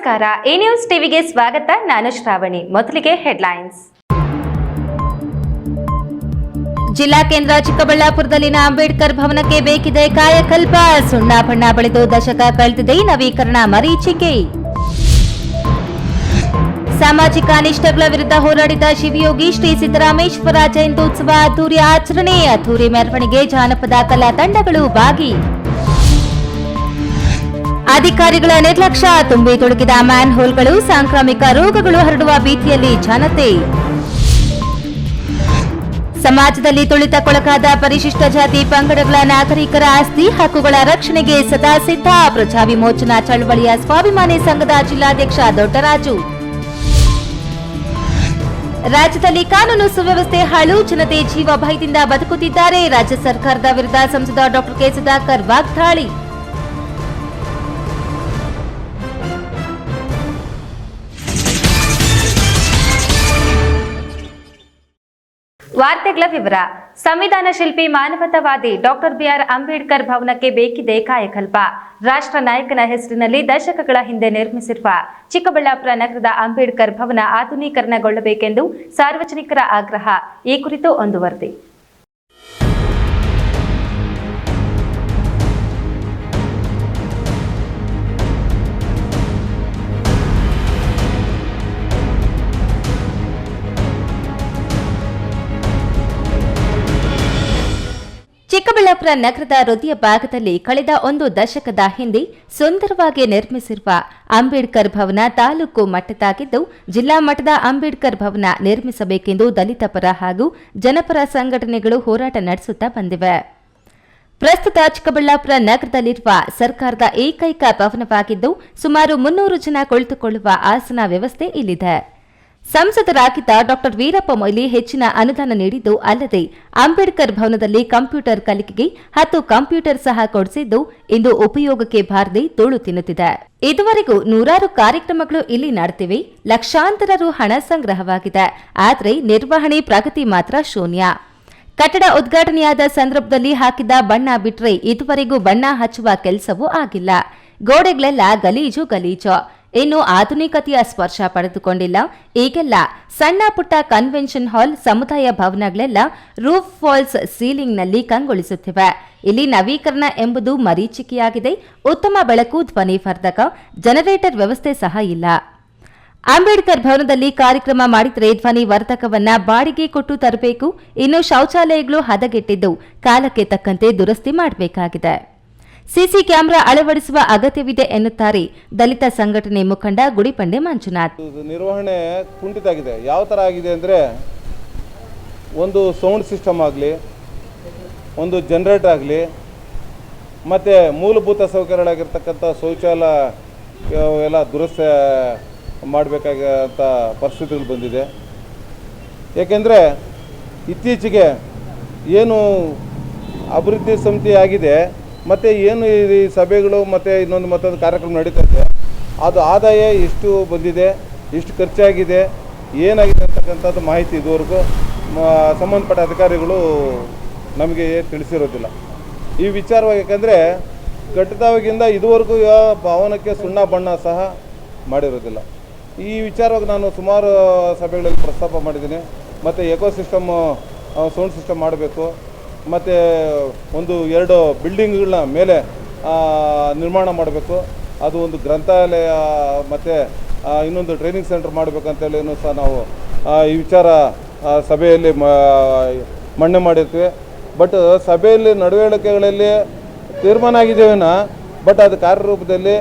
ನಮಸ್ಕಾರ, A news ಟಿವಿಗೆ ಸ್ವಾಗತ. ನಾನು ಶ್ರಾವಣಿ. ಮೊದಲಿಗೆ ಹೆಡ್ಲೈನ್ಸ್. ಜಿಲ್ಲಾ ಕೇಂದ್ರ ಚಿಕ್ಕಬಳ್ಳಾಪುರದಲ್ಲಿನ ಅಂಬೇಡ್ಕರ್ ಭವನಕ್ಕೆ ಬೇಕಿದೆ ಕಾಯಕಲ್ಪ. ಸುಣ್ಣ ಬಣ್ಣ ಬಳಿದು ದಶಕ ಕಳೆದಿದೆ, ನವೀಕರಣ ಮರೀಚಿಕೆ. ಸಾಮಾಜಿಕ ಅನಿಷ್ಟಗಳ ವಿರುದ್ಧ ಹೋರಾಡಿದ ಶಿವಯೋಗಿ ಶ್ರೀ ಸಿದ್ದರಾಮೇಶ್ವರ ಜಯಂತ್ಯುತ್ಸವ ಅದ್ದೂರಿ ಆಚರಣೆ. ಅದ್ದೂರಿ ಮೆರವಣಿಗೆ, ಜಾನಪದ ಕಲಾ ತಂಡಗಳು ಭಾಗಿ. ಅಧಿಕಾರಿಗಳ ನಿರ್ಲಕ್ಷ್ಯ, ತುಂಬಿ ತುಳುಕಿದ ಮ್ಯಾನ್ ಹೋಲ್ಗಳು, ಸಾಂಕ್ರಾಮಿಕ ರೋಗಗಳು ಹರಡುವ ಭೀತಿಯಲ್ಲಿ ಜನತೆ. ಸಮಾಜದಲ್ಲಿ ತುಳಿತಕ್ಕೊಳಗಾದ ಪರಿಶಿಷ್ಟ ಜಾತಿ ಪಂಗಡಗಳ ನಾಗರಿಕರ ಆಸ್ತಿ ಹಕ್ಕುಗಳ ರಕ್ಷಣೆಗೆ ಸದಾ ಸಿದ್ಧ. ಪ್ರಜಾ ವಿಮೋಚನಾ ಚಳವಳಿಯ ಸ್ವಾಭಿಮಾನಿ ಸಂಘದ ಜಿಲ್ಲಾಧ್ಯಕ್ಷ ದೊಡ್ಡರಾಜು. ರಾಜ್ಯದಲ್ಲಿ ಕಾನೂನು ಸುವ್ಯವಸ್ಥೆ ಹಾಳು, ಜನತೆ ಜೀವ ಭಯದಿಂದ ಬದುಕುತ್ತಿದ್ದಾರೆ. ರಾಜ್ಯ ಸರ್ಕಾರದ ವಿರುದ್ಧ ಸಂಸದ ಡಾ ಕೆ ಸುಧಾಕರ್ ವಾಗ್ದಾಳಿ. ವಾರ್ತೆಗಳ ವಿವರ. ಸಂವಿಧಾನ ಶಿಲ್ಪಿ, ಮಾನವತಾವಾದಿ ಡಾಕ್ಟರ್ ಬಿಆರ್ ಅಂಬೇಡ್ಕರ್ ಭವನಕ್ಕೆ ಬೇಕಿದೆ ಕಾಯಕಲ್ಪ. ರಾಷ್ಟ್ರ ನಾಯಕನ ಹೆಸರಿನಲ್ಲಿ ದಶಕಗಳ ಹಿಂದೆ ನಿರ್ಮಿಸಿರುವ ಚಿಕ್ಕಬಳ್ಳಾಪುರ ನಗರದ ಅಂಬೇಡ್ಕರ್ ಭವನ ಆಧುನೀಕರಣಗೊಳ್ಳಬೇಕೆಂದು ಸಾರ್ವಜನಿಕರ ಆಗ್ರಹ. ಈ ಕುರಿತು ಒಂದು ವರದಿ. ಚಿಕ್ಕಬಳ್ಳಾಪುರ ನಗರದ ಹೃದಯ ಭಾಗದಲ್ಲಿ ಕಳೆದ ಒಂದು ದಶಕದ ಹಿಂದೆ ಸುಂದರವಾಗಿ ನಿರ್ಮಿಸಿರುವ ಅಂಬೇಡ್ಕರ್ ಭವನ ತಾಲೂಕು ಮಟ್ಟದಾಗಿದ್ದು, ಜಿಲ್ಲಾ ಮಟ್ಟದ ಅಂಬೇಡ್ಕರ್ ಭವನ ನಿರ್ಮಿಸಬೇಕೆಂದು ದಲಿತ ಪರ ಹಾಗೂ ಜನಪರ ಸಂಘಟನೆಗಳು ಹೋರಾಟ ನಡೆಸುತ್ತಾ ಬಂದಿವೆ. ಪ್ರಸ್ತುತ ಚಿಕ್ಕಬಳ್ಳಾಪುರ ನಗರದಲ್ಲಿರುವ ಸರ್ಕಾರದ ಏಕೈಕ ಭವನವಾಗಿದ್ದು, ಸುಮಾರು 300 ಜನ ಕುಳಿತುಕೊಳ್ಳುವ ಆಸನ ವ್ಯವಸ್ಥೆ ಇಲ್ಲಿದೆ. ಸಂಸದರಾಗಿದ್ದ ಡಾ ವೀರಪ್ಪ ಮೊಯ್ಲಿ ಹೆಚ್ಚಿನ ಅನುದಾನ ನೀಡಿದ್ದು ಅಲ್ಲದೆ ಅಂಬೇಡ್ಕರ್ ಭವನದಲ್ಲಿ ಕಂಪ್ಯೂಟರ್ ಕಲಿಕೆಗೆ 10 ಕಂಪ್ಯೂಟರ್ ಸಹ ಕೊಡಿಸಿದ್ದು ಇಂದು ಉಪಯೋಗಕ್ಕೆ ಬಾರದೆ ಧೂಳು ತಿನ್ನುತ್ತಿದೆ. ಇದುವರೆಗೂ ನೂರಾರು ಕಾರ್ಯಕ್ರಮಗಳು ಇಲ್ಲಿ ನಡೆದಿವೆ, ಲಕ್ಷಾಂತರ ರು ಹಣ ಸಂಗ್ರಹವಾಗಿದೆ. ಆದರೆ ನಿರ್ವಹಣೆ ಪ್ರಗತಿ ಮಾತ್ರ ಶೂನ್ಯ. ಕಟ್ಟಡ ಉದ್ಘಾಟನೆಯಾದ ಸಂದರ್ಭದಲ್ಲಿ ಹಾಕಿದ್ದ ಬಣ್ಣ ಬಿಟ್ರೆ ಇದುವರೆಗೂ ಬಣ್ಣ ಹಚ್ಚುವ ಕೆಲಸವೂ ಆಗಿಲ್ಲ. ಗೋಡೆಗಳೆಲ್ಲ ಗಲೀಜು. ಇನ್ನು ಆಧುನಿಕತೆಯ ಸ್ಪರ್ಶ ಪಡೆದುಕೊಂಡಿಲ್ಲ. ಈಗೆಲ್ಲ ಸಣ್ಣ ಪುಟ್ಟ ಕನ್ವೆನ್ಷನ್ ಹಾಲ್, ಸಮುದಾಯ ಭವನಗಳೆಲ್ಲ ರೂಫ್ ಫಾಲ್ಸ್ ಸೀಲಿಂಗ್ನಲ್ಲಿ ಕಂಗೊಳಿಸುತ್ತಿವೆ. ಇಲ್ಲಿ ನವೀಕರಣ ಎಂಬುದು ಮರೀಚಿಕೆಯಾಗಿದೆ. ಉತ್ತಮ ಬೆಳಕು, ಧ್ವನಿವರ್ಧಕ, ಜನರೇಟರ್ ವ್ಯವಸ್ಥೆ ಸಹ ಇಲ್ಲ. ಅಂಬೇಡ್ಕರ್ ಭವನದಲ್ಲಿ ಕಾರ್ಯಕ್ರಮ ಮಾಡಿದರೆ ಧ್ವನಿವರ್ಧಕವನ್ನ ಬಾಡಿಗೆ ಕೊಟ್ಟು ತರಬೇಕು. ಇನ್ನು ಶೌಚಾಲಯಗಳು ಹದಗೆಟ್ಟಿದ್ದು ಕಾಲಕ್ಕೆ ತಕ್ಕಂತೆ ದುರಸ್ತಿ ಮಾಡಬೇಕಾಗಿದೆ. ಸಿಸಿ ಕ್ಯಾಮೆರಾ ಅಳವಡಿಸುವ ಅಗತ್ಯವಿದೆ ಎನ್ನುತ್ತಾರೆ ದಲಿತ ಸಂಘಟನೆ ಮುಖಂಡ ಗುಡಿಪಂಡೆ ಮಂಜುನಾಥ್. ನಿರ್ವಹಣೆ ಕುಂಠಿತ ಆಗಿದೆ. ಯಾವ ಥರ ಆಗಿದೆ ಅಂದರೆ, ಒಂದು ಸೌಂಡ್ ಸಿಸ್ಟಮ್ ಆಗಲಿ, ಒಂದು ಜನರೇಟರ್ ಆಗಲಿ, ಮತ್ತು ಮೂಲಭೂತ ಸೌಕರ್ಯಗಳಾಗಿರ್ತಕ್ಕಂಥ ಶೌಚಾಲಯ ಎಲ್ಲ ದುರಸ್ತಿ ಮಾಡಬೇಕಾದಂಥ ಪರಿಸ್ಥಿತಿಗಳು ಬಂದಿದೆ. ಏಕೆಂದರೆ ಇತ್ತೀಚೆಗೆ ಏನು ಅಭಿವೃದ್ಧಿ ಸಮಿತಿ ಆಗಿದೆ ಮತ್ತು ಏನು ಈ ಸಭೆಗಳು ಮತ್ತು ಮತ್ತೊಂದು ಕಾರ್ಯಕ್ರಮ ನಡೀತಾ ಇದೆ, ಅದು ಆದಾಯ ಎಷ್ಟು ಬಂದಿದೆ, ಎಷ್ಟು ಖರ್ಚಾಗಿದೆ, ಏನಾಗಿದೆ ಅಂತಕ್ಕಂಥದ್ದು ಮಾಹಿತಿ ಇದುವರೆಗೂ ಸಂಬಂಧಪಟ್ಟ ಅಧಿಕಾರಿಗಳು ನಮಗೆ ತಿಳಿಸಿರೋದಿಲ್ಲ. ಈ ವಿಚಾರವಾಗಿ ಯಾಕಂದರೆ ಕಟ್ಟಿದವಾಗಿಂದ ಇದುವರೆಗೂ ಭವನಕ್ಕೆ ಸುಣ್ಣ ಬಣ್ಣ ಸಹ ಮಾಡಿರೋದಿಲ್ಲ. ಈ ವಿಚಾರವಾಗಿ ನಾನು ಸುಮಾರು ಸಭೆಗಳಲ್ಲಿ ಪ್ರಸ್ತಾಪ ಮಾಡಿದ್ದೀನಿ. ಮತ್ತು ಎಕೋ ಸಿಸ್ಟಮ್, ಸೌಂಡ್ ಸಿಸ್ಟಮ್ ಮಾಡಬೇಕು, ಮತ್ತು 1-2 ಬಿಲ್ಡಿಂಗ್ಗಳನ್ನ ಮೇಲೆ ನಿರ್ಮಾಣ ಮಾಡಬೇಕು. ಅದು ಒಂದು ಗ್ರಂಥಾಲಯ ಮತ್ತು ಇನ್ನೊಂದು ಟ್ರೈನಿಂಗ್ ಸೆಂಟರ್ ಮಾಡಬೇಕಂತೇಳಿ ಸಹ ನಾವು ಈ ವಿಚಾರ ಸಭೆಯಲ್ಲಿ ಮನ್ನಣೆ ಮಾಡಿರ್ತೀವಿ. ಬಟ್ ಸಭೆಯಲ್ಲಿ ನಡವಳಿಕೆಗಳಲ್ಲಿ ತೀರ್ಮಾನ ಆಗಿದ್ದೇವೇನ, ಬಟ್ ಅದು ಕಾರ್ಯರೂಪದಲ್ಲಿ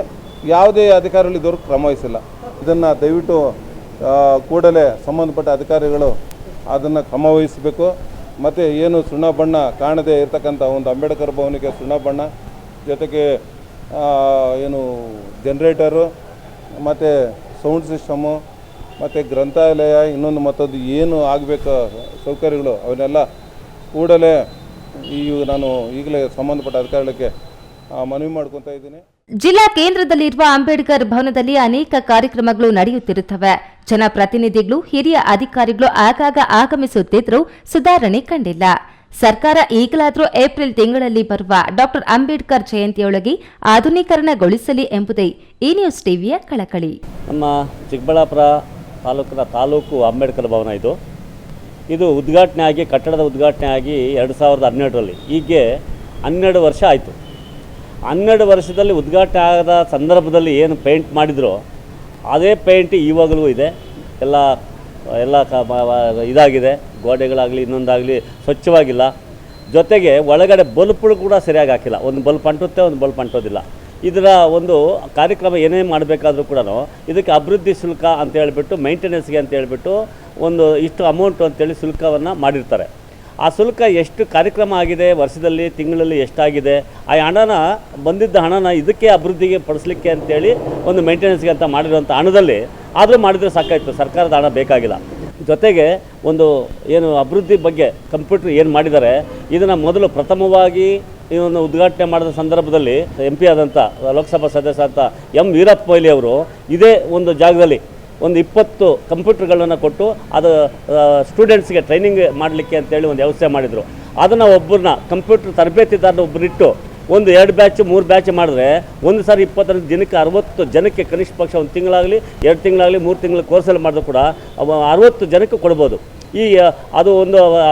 ಯಾವುದೇ ಅಧಿಕಾರಿಗಳು ಇದುವರೆಗೂ ಕ್ರಮ ವಹಿಸಿಲ್ಲ. ಇದನ್ನು ದಯವಿಟ್ಟು ಕೂಡಲೇ ಸಂಬಂಧಪಟ್ಟ ಅಧಿಕಾರಿಗಳು ಅದನ್ನು ಕ್ರಮ ವಹಿಸಬೇಕು. ಮತ್ತು ಏನು ಸುಣ್ಣ ಬಣ್ಣ ಕಾಣದೇ ಇರತಕ್ಕಂಥ ಒಂದು ಅಂಬೇಡ್ಕರ್ ಭವನಕ್ಕೆ ಸುಣ್ಣ ಬಣ್ಣ ಜೊತೆಗೆ ಏನು ಜನರೇಟರು ಮತ್ತು ಸೌಂಡ್ ಸಿಸ್ಟಮು ಮತ್ತು ಗ್ರಂಥಾಲಯ ಮತ್ತೊಂದು ಏನು ಆಗಬೇಕು ಸೌಕರ್ಯಗಳು ಅವನ್ನೆಲ್ಲ ಕೂಡಲೇ ನಾನು ಈಗಲೇ ಸಂಬಂಧಪಟ್ಟ ಅಧಿಕಾರಿಗಳಿಗೆ ಮನವಿ ಮಾಡ್ಕೊತಾ ಇದ್ದೀನಿ. ಜಿಲ್ಲಾ ಕೇಂದ್ರದಲ್ಲಿರುವ ಅಂಬೇಡ್ಕರ್ ಭವನದಲ್ಲಿ ಅನೇಕ ಕಾರ್ಯಕ್ರಮಗಳು ನಡೆಯುತ್ತಿರುತ್ತವೆ. ಜನಪ್ರತಿನಿಧಿಗಳು, ಹಿರಿಯ ಅಧಿಕಾರಿಗಳು ಆಗಾಗ ಆಗಮಿಸುತ್ತಿದ್ದರೂ ಸುಧಾರಣೆ ಕಂಡಿಲ್ಲ. ಸರ್ಕಾರ ಈಗಲಾದರೂ ಏಪ್ರಿಲ್ ತಿಂಗಳಲ್ಲಿ ಬರುವ ಡಾಕ್ಟರ್ ಅಂಬೇಡ್ಕರ್ ಜಯಂತಿಯೊಳಗೆ ಆಧುನೀಕರಣಗೊಳಿಸಲಿ ಎಂಬುದೇ ಈ ನ್ಯೂಸ್ ಟಿವಿಯ ಕಳಕಳಿ. ನಮ್ಮ ಚಿಕ್ಕಬಳ್ಳಾಪುರ ತಾಲೂಕಿನ ತಾಲೂಕು ಅಂಬೇಡ್ಕರ್ ಭವನ ಇದು ಉದ್ಘಾಟನೆ ಆಗಿ ಕಟ್ಟಡದ ಉದ್ಘಾಟನೆ ಆಗಿ 2012ರಲ್ಲಿ ಹೀಗೆ 12 ವರ್ಷ ಆಯಿತು. 12 ವರ್ಷದಲ್ಲಿ ಉದ್ಘಾಟನೆ ಆದ ಸಂದರ್ಭದಲ್ಲಿ ಏನು ಪೇಂಟ್ ಮಾಡಿದ್ರೋ ಅದೇ ಪೇಂಟ್ ಇವಾಗಲೂ ಇದೆ. ಎಲ್ಲ ಇದಾಗಿದೆ, ಗೋಡೆಗಳಾಗಲಿ ಇನ್ನೊಂದಾಗಲಿ ಸ್ವಚ್ಛವಾಗಿಲ್ಲ. ಜೊತೆಗೆ ಒಳಗಡೆ ಬಲ್ಪ್ಗಳು ಕೂಡ ಸರಿಯಾಗಿ ಹಾಕಿಲ್ಲ. ಒಂದು ಬಲ್ಪ್ ಅಂಟುತ್ತೆ, ಒಂದು ಬಲ್ಪ್ ಅಂಟೋದಿಲ್ಲ. ಇದರ ಒಂದು ಕಾರ್ಯಕ್ರಮ ಏನೇ ಮಾಡಬೇಕಾದ್ರೂ ಕೂಡ ಇದಕ್ಕೆ ಅಭಿವೃದ್ಧಿ ಶುಲ್ಕ ಅಂತ ಹೇಳಿಬಿಟ್ಟು ಮೇಂಟೆನೆನ್ಸ್ಗೆ ಅಂತ ಹೇಳಿಬಿಟ್ಟು ಒಂದು ಇಷ್ಟು ಅಮೌಂಟು ಅಂತೇಳಿ ಶುಲ್ಕವನ್ನು ಮಾಡಿರ್ತಾರೆ. ಆ ಶುಲ್ಕ ಎಷ್ಟು ಕಾರ್ಯಕ್ರಮ ಆಗಿದೆ, ವರ್ಷದಲ್ಲಿ ತಿಂಗಳಲ್ಲಿ ಎಷ್ಟಾಗಿದೆ, ಆ ಬಂದಿದ್ದ ಹಣನ ಇದಕ್ಕೆ ಅಭಿವೃದ್ಧಿಗೆ ಪಡಿಸ್ಲಿಕ್ಕೆ ಅಂತೇಳಿ ಒಂದು ಮೇಂಟೆನೆನ್ಸ್ಗೆ ಅಂತ ಮಾಡಿರುವಂಥ ಹಣದಲ್ಲಿ ಆದರೂ ಮಾಡಿದರೆ ಸಾಕಾಯಿತು, ಸರ್ಕಾರದ ಹಣ ಬೇಕಾಗಿಲ್ಲ. ಜೊತೆಗೆ ಒಂದು ಏನು ಅಭಿವೃದ್ಧಿ ಬಗ್ಗೆ ಕಂಪ್ಯೂಟರ್ ಏನು ಮಾಡಿದ್ದಾರೆ, ಇದನ್ನು ಮೊದಲು ಪ್ರಥಮವಾಗಿ ಇದನ್ನು ಉದ್ಘಾಟನೆ ಮಾಡಿದ ಸಂದರ್ಭದಲ್ಲಿ MP ಆದಂಥ ಲೋಕಸಭಾ ಸದಸ್ಯ ಅಂತ M ವೀರಪ್ಪ ಮೊಯ್ಲಿ ಅವರು ಇದೇ ಒಂದು ಜಾಗದಲ್ಲಿ ಒಂದು 20 ಕಂಪ್ಯೂಟರ್ಗಳನ್ನು ಕೊಟ್ಟು ಅದು ಸ್ಟೂಡೆಂಟ್ಸ್ಗೆ ಟ್ರೈನಿಂಗ್ ಮಾಡಲಿಕ್ಕೆ ಅಂತೇಳಿ ಒಂದು ವ್ಯವಸ್ಥೆ ಮಾಡಿದರು. ಅದನ್ನು ಒಬ್ಬರನ್ನ ಕಂಪ್ಯೂಟರ್ ತರಬೇತಿದಾರನ ಒಬ್ಬರಿಟ್ಟು ಒಂದು 2 ಬ್ಯಾಚ್ 3 ಬ್ಯಾಚ್ ಮಾಡಿದ್ರೆ ಒಂದು ಸಾರಿ 25 ದಿನಕ್ಕೆ 60 ಜನಕ್ಕೆ ಕನಿಷ್ಠ ಪಕ್ಷ 1 ತಿಂಗಳಾಗಲಿ 2 ತಿಂಗಳಾಗಲಿ 3 ತಿಂಗಳ ಕೋರ್ಸಲ್ಲಿ ಮಾಡಿದ್ರು ಕೂಡ 60 ಜನಕ್ಕೆ ಕೊಡ್ಬೋದು. ಅದು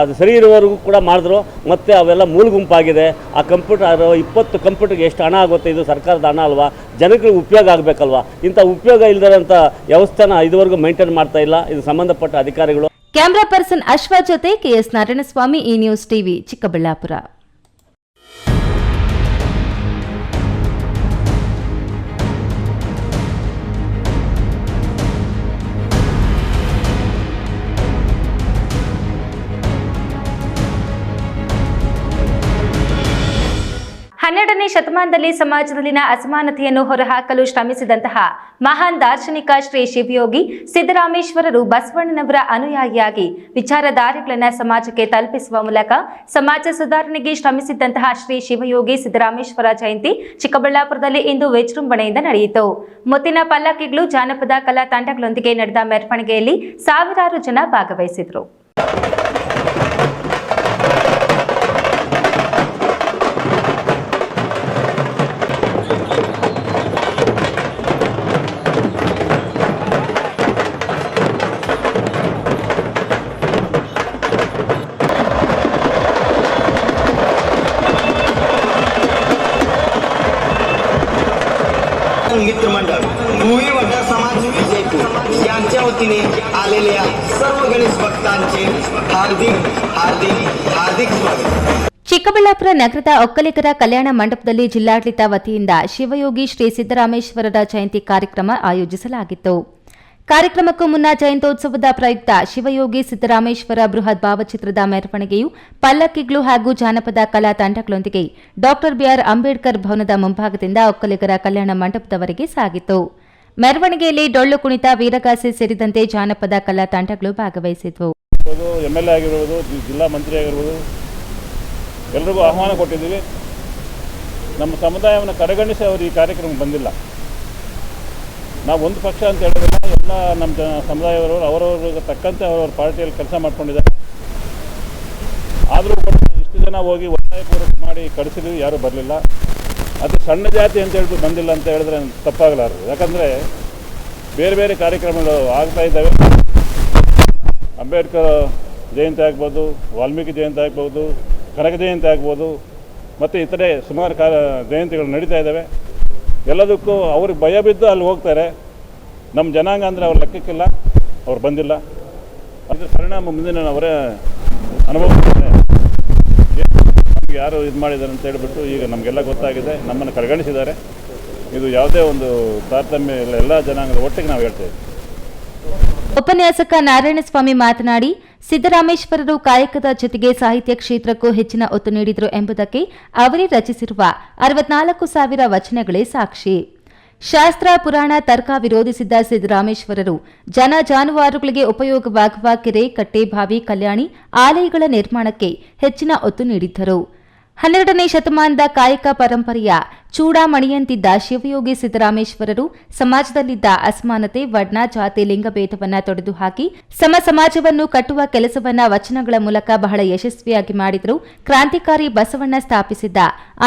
ಅದು ಸರಿ ಇರುವವರೆಗೂ ಕೂಡ ಮಾಡಿದ್ರು. ಮತ್ತು ಅವೆಲ್ಲ ಮೂಲ ಗುಂಪಾಗಿದೆ. ಆ ಕಂಪ್ಯೂಟರ್ 20 ಕಂಪ್ಯೂಟರ್ಗೆ ಎಷ್ಟು ಹಣ ಆಗುತ್ತೆ, ಇದು ಸರ್ಕಾರದ ಹಣ ಅಲ್ವಾ, ಜನಗಳಿಗೆ ಉಪಯೋಗ ಆಗಬೇಕಲ್ವಾ. ಇಂಥ ಉಪಯೋಗ ಇಲ್ಲದಂಥ ವ್ಯವಸ್ಥೆನ ಇದುವರೆಗೂ ಮೇಂಟೈನ್ ಮಾಡ್ತಾ ಇಲ್ಲ ಇದು ಸಂಬಂಧಪಟ್ಟ ಅಧಿಕಾರಿಗಳು. ಕ್ಯಾಮರಾ ಪರ್ಸನ್ ಅಶ್ವ ಜೊತೆ KS ನಾರಾಯಣಸ್ವಾಮಿ, ಈ ನ್ಯೂಸ್ ಟಿವಿ, ಚಿಕ್ಕಬಳ್ಳಾಪುರ. ಹನ್ನೆರಡನೇ ಶತಮಾನದಲ್ಲಿ ಸಮಾಜದಲ್ಲಿನ ಅಸಮಾನತೆಯನ್ನು ಹೊರಹಾಕಲು ಶ್ರಮಿಸಿದಂತಹ ಮಹಾನ್ ದಾರ್ಶನಿಕ ಶ್ರೀ ಶಿವಯೋಗಿ ಸಿದ್ದರಾಮೇಶ್ವರರು ಬಸವಣ್ಣನವರ ಅನುಯಾಯಿಯಾಗಿ ವಿಚಾರಧಾರೆಗಳನ್ನು ಸಮಾಜಕ್ಕೆ ತಲುಪಿಸುವ ಮೂಲಕ ಸಮಾಜ ಸುಧಾರಣೆಗೆ ಶ್ರಮಿಸಿದ್ದಂತಹ ಶ್ರೀ ಶಿವಯೋಗಿ ಸಿದ್ದರಾಮೇಶ್ವರ ಜಯಂತಿ ಚಿಕ್ಕಬಳ್ಳಾಪುರದಲ್ಲಿ ಇಂದು ವಿಜೃಂಭಣೆಯಿಂದ ನಡೆಯಿತು. ಮುತ್ತಿನ ಪಲ್ಲಕ್ಕಿಗಳು, ಜಾನಪದ ಕಲಾ ತಂಡಗಳೊಂದಿಗೆ ನಡೆದ ಮೆರವಣಿಗೆಯಲ್ಲಿ ಸಾವಿರಾರು ಜನ ಭಾಗವಹಿಸಿದರು. मित्र मंडळ भुवी वटार समाज विजयपूर यांच्या वतीने आलेल्या सर्व गणेश भक्तांचे हार्दिक हार्दिक हार्दिक स्वागत. ಚಿಕ್ಕಬಳ್ಳಾಪುರ ನಗರದ ಒಕ್ಕಲಿಗರ ಕಲ್ಯಾಣ ಮಂಟಪದಲ್ಲಿ ಜಿಲ್ಲಾಡಳಿತ ವತಿಯಿಂದ ಶಿವಯೋಗಿ ಶ್ರೀ ಸಿದ್ದರಾಮೇಶ್ವರರ ಜಯಂತಿ ಕಾರ್ಯಕ್ರಮ ಆಯೋಜಿಸಲಾಗಿತ್ತು. ಕಾರ್ಯಕ್ರಮಕ್ಕೂ ಮುನ್ನ ಜಯಂತ್ಯೋತ್ಸವದ ಪ್ರಯುಕ್ತ ಶಿವಯೋಗಿ ಸಿದ್ದರಾಮೇಶ್ವರ ಬೃಹತ್ ಭಾವಚಿತ್ರದ ಮೆರವಣಿಗೆಯು ಪಲ್ಲಕ್ಕಿಗಳು ಹಾಗೂ ಜಾನಪದ ಕಲಾ ತಂಡಗಳೊಂದಿಗೆ ಡಾ BR ಅಂಬೇಡ್ಕರ್ ಭವನದ ಮುಂಭಾಗದಿಂದ ಒಕ್ಕಲಿಗರ ಕಲ್ಯಾಣ ಮಂಟಪದವರೆಗೆ ಸಾಗಿತು. ಮೆರವಣಿಗೆಯಲ್ಲಿ ಡೊಳ್ಳು ಕುಣಿತ, ವೀರಗಾಸೆ ಸೇರಿದಂತೆ ಜಾನಪದ ಕಲಾ ತಂಡಗಳು ಭಾಗವಹಿಸಿದ್ವು. MLA ಆಗಿರ್ಬೋದು, ಜಿಲ್ಲಾ ಮಂತ್ರಿ ಆಗಿರ್ಬೋದು, ಎಲ್ರಿಗೂ ಆಹ್ವಾನ ಕೊಟ್ಟಿದ್ದೀವಿ. ನಮ್ಮ ಸಮುದಾಯವನ್ನು ಕಡೆಗಣಿಸಿ ಅವರು ಈ ಕಾರ್ಯಕ್ರಮ ಬಂದಿಲ್ಲ. ನಾವು ಒಂದು ಪಕ್ಷ ಅಂತ ಹೇಳೋದಿಲ್ಲ, ಎಲ್ಲ ನಮ್ಮ ಸಮುದಾಯವರು ಅವರವ್ರಿಗೆ ತಕ್ಕಂತೆ ಅವರವ್ರ ಪಾರ್ಟಿಯಲ್ಲಿ ಕೆಲಸ ಮಾಡ್ಕೊಂಡಿದ್ದಾರೆ. ಆದರೂ ಕೂಡ ಇಷ್ಟು ಜನ ಹೋಗಿ ಒತ್ತಾಯಪೂರ್ವಕ ಮಾಡಿ ಕಳಿಸಿದ್ವಿ, ಯಾರೂ ಬರಲಿಲ್ಲ. ಅದು ಸಣ್ಣ ಜಾತಿ ಅಂತ ಹೇಳ್ಬಿಟ್ಟು ಬಂದಿಲ್ಲ ಅಂತ ಹೇಳಿದ್ರೆ ತಪ್ಪಾಗಲಾರದು. ಯಾಕಂದರೆ ಬೇರೆ ಬೇರೆ ಕಾರ್ಯಕ್ರಮಗಳು ಆಗ್ತಾ ಇದ್ದಾವೆ. ಅಂಬೇಡ್ಕರ್ ಜಯಂತಿ ಆಗ್ಬೋದು, ವಾಲ್ಮೀಕಿ ಜಯಂತಿ ಆಗ್ಬೋದು, ಕನಕ ಜಯಂತಿ ಆಗ್ಬೋದು, ಮತ್ತು ಇತರೆ ಸುಮಾರು ಜಯಂತಿಗಳು ನಡೀತಾ ಇದ್ದಾವೆ. ಎಲ್ಲದಕ್ಕೂ ಅವ್ರಿಗೆ ಭಯ ಬಿದ್ದು ಅಲ್ಲಿ ಹೋಗ್ತಾರೆ. ನಮ್ಮ ಜನಾಂಗ ಅಂದರೆ ಅವ್ರ ಲೆಕ್ಕಕ್ಕಿಲ್ಲ, ಅವ್ರು ಬಂದಿಲ್ಲ. ಅದರ ಪರಿಣಾಮ ಮುಂದಿನ ಅವರೇ ಅನುಭವಿಸ್ತಾರೆ. ನಮ್ಗೆ ಯಾರು ಇದು ಮಾಡಿದ್ದಾರೆ ಅಂತ ಹೇಳಿಬಿಟ್ಟು ಈಗ ನಮಗೆಲ್ಲ ಗೊತ್ತಾಗಿದೆ, ನಮ್ಮನ್ನು ಕಡೆಗಣಿಸಿದ್ದಾರೆ. ಇದು ಯಾವುದೇ ಒಂದು ತಾರತಮ್ಯ ಇಲ್ಲ, ಎಲ್ಲ ಜನಾಂಗದ ಒಟ್ಟಿಗೆ ನಾವು ಹೇಳ್ತೇವೆ. ಉಪನ್ಯಾಸಕ ನಾರಾಯಣಸ್ವಾಮಿ ಮಾತನಾಡಿ, ಸಿದ್ದರಾಮೇಶ್ವರರು ಕಾಯಕದ ಜೊತೆಗೆ ಸಾಹಿತ್ಯ ಕ್ಷೇತ್ರಕ್ಕೂ ಹೆಚ್ಚಿನ ಒತ್ತು ನೀಡಿದರು ಎಂಬುದಕ್ಕೆ ಅವರೇ ರಚಿಸಿರುವ 64,000 ವಚನಗಳೇ ಸಾಕ್ಷಿ. ಶಾಸ್ತ್ರ, ಪುರಾಣ, ತರ್ಕ ವಿರೋಧಿಸಿದ್ದ ಸಿದ್ದರಾಮೇಶ್ವರರು ಜನ ಜಾನುವಾರುಗಳಿಗೆ ಉಪಯೋಗವಾಗುವ ಕೆರೆ, ಕಟ್ಟೆ, ಬಾವಿ, ಕಲ್ಯಾಣಿ, ಆಲಯಗಳ ನಿರ್ಮಾಣಕ್ಕೆ ಹೆಚ್ಚಿನ ಒತ್ತು ನೀಡಿದ್ದರು. 12ನೇ ಶತಮಾನದ ಕಾಯಕ ಪರಂಪರೆಯ ಚೂಡಾಮಣಿಯಂತಿದ್ದ ಶಿವಯೋಗಿ ಸಿದ್ದರಾಮೇಶ್ವರರು ಸಮಾಜದಲ್ಲಿದ್ದ ಅಸಮಾನತೆ, ವರ್ಣ, ಜಾತಿ, ಲಿಂಗಭೇದವನ್ನ ತೊಡೆದುಹಾಕಿ ಸಮಾಜವನ್ನು ಕಟ್ಟುವ ಕೆಲಸವನ್ನ ವಚನಗಳ ಮೂಲಕ ಬಹಳ ಯಶಸ್ವಿಯಾಗಿ ಮಾಡಿದರು. ಕ್ರಾಂತಿಕಾರಿ ಬಸವಣ್ಣ ಸ್ಥಾಪಿಸಿದ್ದ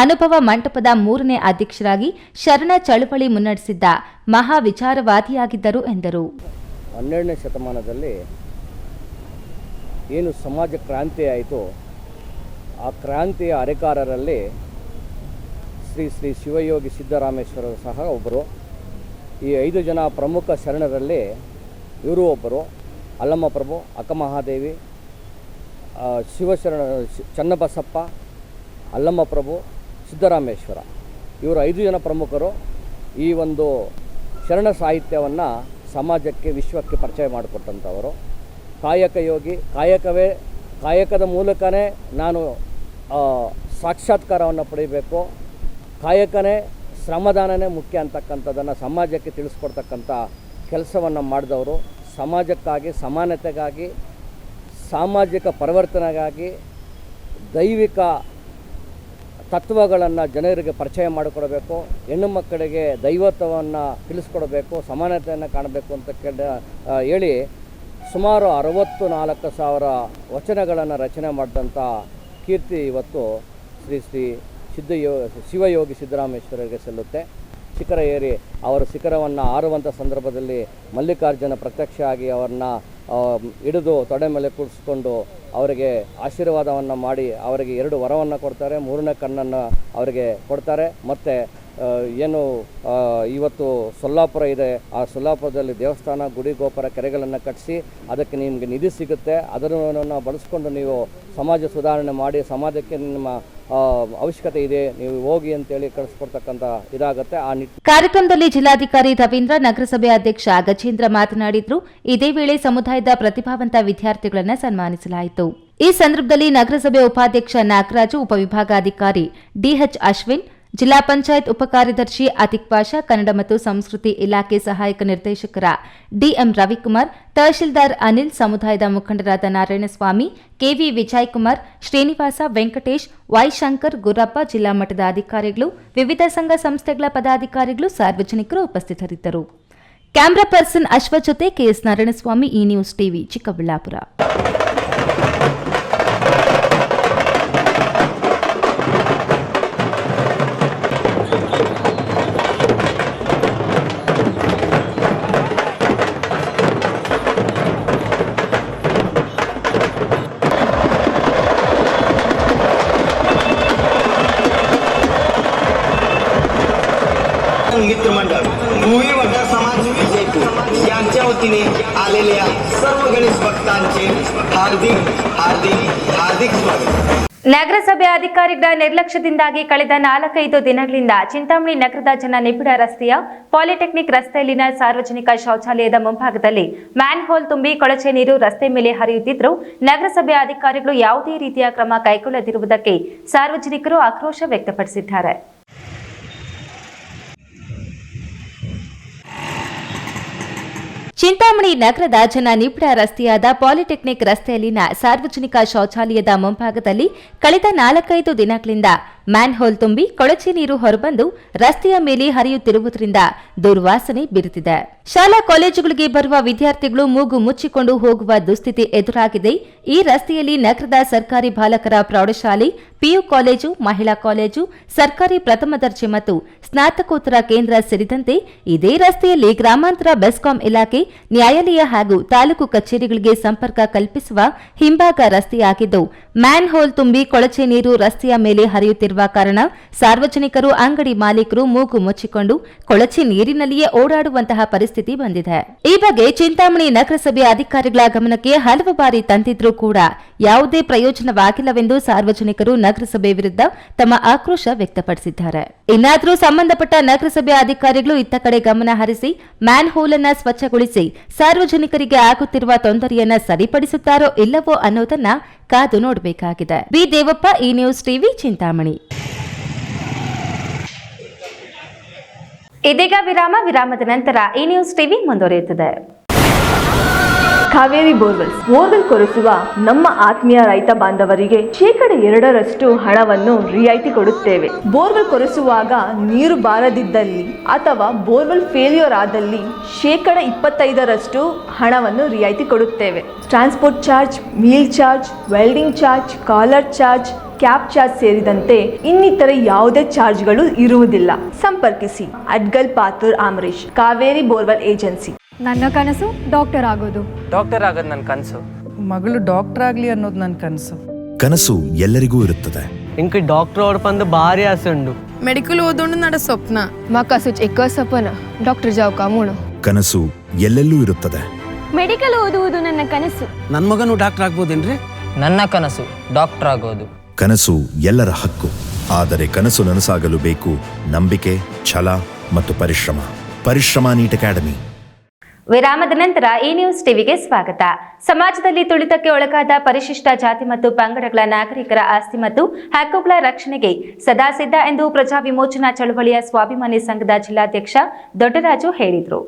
ಅನುಭವ ಮಂಟಪದ 3ನೇ ಅಧ್ಯಕ್ಷರಾಗಿ ಶರಣ ಚಳುವಳಿ ಮುನ್ನಡೆಸಿದ್ದ ಮಹಾ ವಿಚಾರವಾದಿಯಾಗಿದ್ದರು ಎಂದರು. 12ನೇ ಶತಮಾನದಲ್ಲಿ ಏನು ಸಮಾಜ ಕ್ರಾಂತಿ ಆಯಿತು, ಆ ಕ್ರಾಂತಿಯ ಅರೆಕಾರರಲ್ಲಿ ಶ್ರೀ ಶಿವಯೋಗಿ ಸಿದ್ದರಾಮೇಶ್ವರರು ಸಹ ಒಬ್ಬರು. ಈ 5 ಜನ ಪ್ರಮುಖ ಶರಣರಲ್ಲಿ ಇವರು ಒಬ್ಬರು. ಅಲ್ಲಮ್ಮ ಪ್ರಭು, ಅಕ್ಕಮಹಾದೇವಿ, ಶಿವಶರಣ ಚನ್ನಬಸಪ್ಪ, ಅಲ್ಲಮ್ಮ ಪ್ರಭು, ಸಿದ್ದರಾಮೇಶ್ವರ, ಇವರು 5 ಜನ ಪ್ರಮುಖರು ಈ ಒಂದು ಶರಣ ಸಾಹಿತ್ಯವನ್ನು ಸಮಾಜಕ್ಕೆ, ವಿಶ್ವಕ್ಕೆ ಪರಿಚಯ ಮಾಡಿಕೊಟ್ಟಂಥವರು. ಕಾಯಕ ಯೋಗಿ, ಕಾಯಕದ ಮೂಲಕನೇ ನಾನು ಸಾಕ್ಷಾತ್ಕಾರವನ್ನು ಪಡೆಯಬೇಕು, ಕಾಯಕನೇ ಶ್ರಮದಾನನೇ ಮುಖ್ಯ ಅಂತಕ್ಕಂಥದ್ದನ್ನು ಸಮಾಜಕ್ಕೆ ತಿಳಿಸ್ಕೊಡ್ತಕ್ಕಂಥ ಕೆಲಸವನ್ನು ಮಾಡಿದವರು. ಸಮಾಜಕ್ಕಾಗಿ, ಸಮಾನತೆಗಾಗಿ, ಸಾಮಾಜಿಕ ಪರಿವರ್ತನೆಗಾಗಿ ದೈವಿಕ ತತ್ವಗಳನ್ನು ಜನರಿಗೆ ಪರಿಚಯ ಮಾಡಿಕೊಡಬೇಕು, ಹೆಣ್ಣು ಮಕ್ಕಳಿಗೆ ದೈವತ್ವವನ್ನು ತಿಳಿಸ್ಕೊಡಬೇಕು, ಸಮಾನತೆಯನ್ನು ಕಾಣಬೇಕು ಅಂತ ಹೇಳಿ ಸುಮಾರು 64,000 ವಚನಗಳನ್ನು ರಚನೆ ಮಾಡಿದಂಥ ಕೀರ್ತಿ ಇವತ್ತು ಶ್ರೀ ಶಿವಯೋಗಿ ಸಿದ್ದರಾಮೇಶ್ವರರಿಗೆ ಸಲ್ಲುತ್ತೆ. ಶಿಖರ ಏರಿ ಅವರ ಶಿಖರವನ್ನು ಆರುವಂಥ ಸಂದರ್ಭದಲ್ಲಿ ಮಲ್ಲಿಕಾರ್ಜುನ ಪ್ರತ್ಯಕ್ಷ ಆಗಿ ಅವರನ್ನ ಹಿಡಿದು ತೊಡೆ ಮೇಲೆ ಕೂಡಿಸ್ಕೊಂಡು ಅವರಿಗೆ ಆಶೀರ್ವಾದವನ್ನು ಮಾಡಿ ಅವರಿಗೆ 2 ವರವನ್ನು ಕೊಡ್ತಾರೆ, 3ನೇ ಕಣ್ಣನ್ನು ಅವರಿಗೆ ಕೊಡ್ತಾರೆ. ಮತ್ತು ಏನು ಇವತ್ತು ಸೊಲ್ಲಾಪುರ ಇದೆ, ಆ ಸೊಲ್ಲಾಪುರದಲ್ಲಿ ದೇವಸ್ಥಾನ, ಗುಡಿ, ಗೋಪುರ, ಕೆರೆಗಳನ್ನು ಕಟ್ಟಿಸಿ ಅದಕ್ಕೆ ನಿಮಗೆ ನಿಧಿ ಸಿಗುತ್ತೆ, ಅದನ್ನು ಬಳಸ್ಕೊಂಡು ನೀವು ಸಮಾಜ ಸುಧಾರಣೆ ಮಾಡಿ, ಸಮಾಜಕ್ಕೆ ನಿಮ್ಮ ಅವಶ್ಯಕತೆ ಇದೆ, ನೀವು ಹೋಗಿ ಅಂತೇಳಿ ಕಳಿಸ್ಕೊಡ್ತಕ್ಕಂಥ ಇದಾಗುತ್ತೆ. ಕಾರ್ಯಕ್ರಮದಲ್ಲಿ ಜಿಲ್ಲಾಧಿಕಾರಿ ರವೀಂದ್ರ, ನಗರಸಭೆ ಅಧ್ಯಕ್ಷ ಗಜೇಂದ್ರ ಮಾತನಾಡಿದ್ರು. ಇದೇ ವೇಳೆ ಸಮುದಾಯದ ಪ್ರತಿಭಾವಂತ ವಿದ್ಯಾರ್ಥಿಗಳನ್ನು ಸನ್ಮಾನಿಸಲಾಯಿತು. ಈ ಸಂದರ್ಭದಲ್ಲಿ ನಗರಸಭೆ ಉಪಾಧ್ಯಕ್ಷ ನಾಗರಾಜು, ಉಪವಿಭಾಗಾಧಿಕಾರಿ ಡಿಎಚ್ ಅಶ್ವಿನ್, ಜಿಲ್ಲಾ ಪಂಚಾಯತ್ ಉಪಕಾರ್ಯದರ್ಶಿ ಅತಿಕ್ ಪಾಷಾ, ಕನ್ನಡ ಮತ್ತು ಸಂಸ್ಕೃತಿ ಇಲಾಖೆ ಸಹಾಯಕ ನಿರ್ದೇಶಕರ ಡಿಎಂ ರವಿಕುಮಾರ್, ತಹಶೀಲ್ದಾರ್ ಅನಿಲ್, ಸಮುದಾಯದ ಮುಖಂಡರಾದ ನಾರಾಯಣಸ್ವಾಮಿ, ಕೆವಿ ವಿಜಯಕುಮಾರ್, ಶ್ರೀನಿವಾಸ, ವೆಂಕಟೇಶ್, ವೈಶಂಕರ್, ಗುರಪ್ಪ, ಜಿಲ್ಲಾ ಮಟ್ಟದ ಅಧಿಕಾರಿಗಳು, ವಿವಿಧ ಸಂಘ ಸಂಸ್ಥೆಗಳ ಪದಾಧಿಕಾರಿಗಳು, ಸಾರ್ವಜನಿಕರು ಉಪಸ್ಥಿತರಿದ್ದರು. ಕ್ಯಾಮರಾ ಪರ್ಸನ್ ಅಶ್ವಥ್ ಜೊತೆ ಕೆಎಸ್ ನಾರಾಯಣಸ್ವಾಮಿ, ಈ ನ್ಯೂಸ್ ಟಿವಿ, ಚಿಕ್ಕಬಳ್ಳಾಪುರ. मित्र मंडळ भुवी वडार समाज विजयपूर यांच्या वतीने आलेल्या सर्व गणेश भक्तांचे हार्दिक हार्दिक हार्दिक स्वागत. ನಗರಸಭೆ ಅಧಿಕಾರಿಗಳ ನಿರ್ಲಕ್ಷ್ಯದಿಂದಾಗಿ ಕಳೆದ 4-5 ದಿನಗಳಿಂದ ಚಿಂತಾಮಣಿ ನಗರದ ಜನನಿಬಿಡ ರಸ್ತೆಯ ಪಾಲಿಟೆಕ್ನಿಕ್ ರಸ್ತೆಯಲ್ಲಿನ ಸಾರ್ವಜನಿಕ ಶೌಚಾಲಯದ ಮುಂಭಾಗದಲ್ಲಿ ಮ್ಯಾನ್ಹೋಲ್ ತುಂಬಿ ಕೊಳಚೆ ನೀರು ರಸ್ತೆ ಮೇಲೆ ಹರಿಯುತ್ತಿದ್ದರೂ ನಗರಸಭೆ ಅಧಿಕಾರಿಗಳು ಯಾವುದೇ ರೀತಿಯ ಕ್ರಮ ಕೈಗೊಳ್ಳದಿರುವುದಕ್ಕೆ ಸಾರ್ವಜನಿಕರು ಆಕ್ರೋಶ ವ್ಯಕ್ತಪಡಿಸಿದ್ದಾರೆ. ಚಿಂತಾಮಣಿ ನಗರದ ಜನನಿಬಿಡ ರಸ್ತೆಯಾದ ಪಾಲಿಟೆಕ್ನಿಕ್ ರಸ್ತೆಯಲ್ಲಿನ ಸಾರ್ವಜನಿಕ ಶೌಚಾಲಯದ ಮುಂಭಾಗದಲ್ಲಿ ಕಳೆದ 4-5 ದಿನಗಳಿಂದ ಮ್ಯಾನ್ಹೋಲ್ ತುಂಬಿ ಕೊಳಚೆ ನೀರು ಹೊರಬಂದು ರಸ್ತೆಯ ಮೇಲೆ ಹರಿಯುತ್ತಿರುವುದರಿಂದ ದುರ್ವಾಸನೆ ಬೀರುತ್ತಿದೆ. ಶಾಲಾ ಕಾಲೇಜುಗಳಿಗೆ ಬರುವ ವಿದ್ಯಾರ್ಥಿಗಳು ಮೂಗು ಮುಚ್ಚಿಕೊಂಡು ಹೋಗುವ ದುಸ್ಥಿತಿ ಎದುರಾಗಿದೆ. ಈ ರಸ್ತೆಯಲ್ಲಿ ನಗರದ ಸರ್ಕಾರಿ ಬಾಲಕರ ಪ್ರೌಢಶಾಲೆ, ಪಿಯು ಕಾಲೇಜು, ಮಹಿಳಾ ಕಾಲೇಜು, ಸರ್ಕಾರಿ ಪ್ರಥಮ ದರ್ಜೆ ಮತ್ತು ಸ್ನಾತಕೋತ್ತರ ಕೇಂದ್ರ ಸೇರಿದಂತೆ ಇದೇ ರಸ್ತೆಯಲ್ಲಿ ಗ್ರಾಮಾಂತರ ಬೆಸ್ಕಾಂ ಇಲಾಖೆ, ನ್ಯಾಯಾಲಯ ಹಾಗೂ ತಾಲೂಕು ಕಚೇರಿಗಳಿಗೆ ಸಂಪರ್ಕ ಕಲ್ಪಿಸುವ ಹಿಂಭಾಗ ರಸ್ತೆಯಾಗಿದ್ದು ಮ್ಯಾನ್ಹೋಲ್ ತುಂಬಿ ಕೊಳಚೆ ನೀರು ರಸ್ತೆಯ ಮೇಲೆ ಹರಿಯುತ್ತಿರುವ ಕಾರಣ ಸಾರ್ವಜನಿಕರು, ಅಂಗಡಿ ಮಾಲೀಕರು ಮೂಗು ಮುಚ್ಚಿಕೊಂಡು ಕೊಳಚೆ ನೀರಿನಲ್ಲಿಯೇ ಓಡಾಡುವಂತಹ ಪರಿಸ್ಥಿತಿ ಬಂದಿದೆ. ಈ ಬಗ್ಗೆ ಚಿಂತಾಮಣಿ ನಗರಸಭೆ ಅಧಿಕಾರಿಗಳ ಗಮನಕ್ಕೆ ಹಲವು ಬಾರಿ ತಂದಿದ್ರೂ ಕೂಡ ಯಾವುದೇ ಪ್ರಯೋಜನವಾಗಿಲ್ಲವೆಂದು ಸಾರ್ವಜನಿಕರು ನಗರಸಭೆ ವಿರುದ್ಧ ತಮ್ಮ ಆಕ್ರೋಶ ವ್ಯಕ್ತಪಡಿಸಿದ್ದಾರೆ. ಇನ್ನಾದರೂ ಸಂಬಂಧಪಟ್ಟ ನಗರಸಭೆ ಅಧಿಕಾರಿಗಳು ಇತ್ತ ಕಡೆ ಗಮನ ಹರಿಸಿ ಮ್ಯಾನ್ಹೋಲ್ ಅನ್ನು ಸ್ವಚ್ಛಗೊಳಿಸಿ ಸಾರ್ವಜನಿಕರಿಗೆ ಆಗುತ್ತಿರುವ ತೊಂದರೆಯನ್ನ ಸರಿಪಡಿಸುತ್ತಾರೋ ಇಲ್ಲವೋ ಅನ್ನೋದನ್ನ ಕಾದು ನೋಡಬೇಕಾಗಿದೆ. ಬಿ ದೇವಪ್ಪ, ಈ ನ್ಯೂಸ್ ಟಿವಿ, ಚಿಂತಾಮಣಿ. ಇದೀಗ ವಿರಾಮದ ನಂತರ ಈ ನ್ಯೂಸ್ ಟಿವಿ ಮುಂದುವರಿಯುತ್ತದೆ. ಕಾವೇರಿ ಬೋರ್ವೆಲ್ ಕೊರೆಸುವ ನಮ್ಮ ಆತ್ಮೀಯ ರೈತ ಬಾಂಧವರಿಗೆ 2% ಹಣವನ್ನು ರಿಯಾಯಿತಿ ಕೊಡುತ್ತೇವೆ. ಬೋರ್ವೆಲ್ ಕೊರೆಸುವಾಗ ನೀರು ಬಾರದಿದ್ದಲ್ಲಿ ಅಥವಾ ಬೋರ್ವೆಲ್ ಫೇಲ್ಯೂರ್ ಆದಲ್ಲಿ 25% ಹಣವನ್ನು ರಿಯಾಯಿತಿ ಕೊಡುತ್ತೇವೆ. Transport charge, meal charge, welding charge, collar charge, cab charge ಸೇರಿದಂತೆ ಇನ್ನಿತರ ಯಾವುದೇ ಚಾರ್ಜ್ಗಳು ಇರುವುದಿಲ್ಲ. ಸಂಪರ್ಕಿಸಿ ಅಡ್ಗಲ್ ಪಾತೂರ್ ಆಮರೇಶ್, ಕಾವೇರಿ ಬೋರ್ವೆಲ್ ಏಜೆನ್ಸಿ. ನನ್ನ ಕನಸು ಡಾಕ್ಟರ್ ಆಗೋದು ನನ್ನ ಕನಸು. ಮಗಳು ಡಾಕ್ಟರ್ ಆಗಲಿ ಅನ್ನೋದು ನನ್ನ ಕನಸು. ಕನಸು ಎಲ್ಲರಿಗೂ ಇರುತ್ತದೆ. ಇಂಕ ಡಾಕ್ಟರ್ ಓಡ್ಪಂದು ಭಾರಿ ಆಸೆ ಉಂಡು. ಮೆಡಿಕಲ್ ಓದೋಣ ನಡ ಸ್ವಪ್ನ. ಮಾ ಕಸುಚ್ ಎಕ್ಕ ಸಪನ ಡಾಕ್ಟರ್ ಜಾವ್ ಕಾಮೂಣ. ಕನಸು ಎಲ್ಲೆಲ್ಲೂ ಇರುತ್ತದೆ. ಮೆಡಿಕಲ್ ಓದುವುದು ನನ್ನ ಕನಸು. ನನ್ನ ಮಗನು ಡಾಕ್ಟರ್ ಆಗ್ಬೋದೇನ್ರಿ? ನನ್ನ ಕನಸು ಡಾಕ್ಟರ್ ಆಗೋದು. ಕನಸು ಎಲ್ಲರ ಹಕ್ಕು. ಆದರೆ ಕನಸು ನನಸಾಗಲು ಬೇಕು ನಂಬಿಕೆ, ಛಲ ಮತ್ತು ಪರಿಶ್ರಮ ನೀಟ್ ಅಕಾಡೆಮಿ. ವಿರಾಮದ ನಂತರ ಈ ನ್ಯೂಸ್ ಟಿವಿಗೆ ಸ್ವಾಗತ. ಸಮಾಜದಲ್ಲಿ ತುಳಿತಕ್ಕೆ ಒಳಗಾದ ಪರಿಶಿಷ್ಟ ಜಾತಿ ಮತ್ತು ಪಂಗಡಗಳ ನಾಗರಿಕರ ಆಸ್ತಿ ಮತ್ತು ಹಕ್ಕುಗಳ ರಕ್ಷಣೆಗೆ ಸದಾ ಸಿದ್ಧ ಎಂದು ಪ್ರಜಾ ವಿಮೋಚನಾ ಚಳವಳಿಯ ಸ್ವಾಭಿಮಾನಿ ಸಂಘದ ಜಿಲ್ಲಾಧ್ಯಕ್ಷ ದೊಡ್ಡರಾಜು ಹೇಳಿದರು.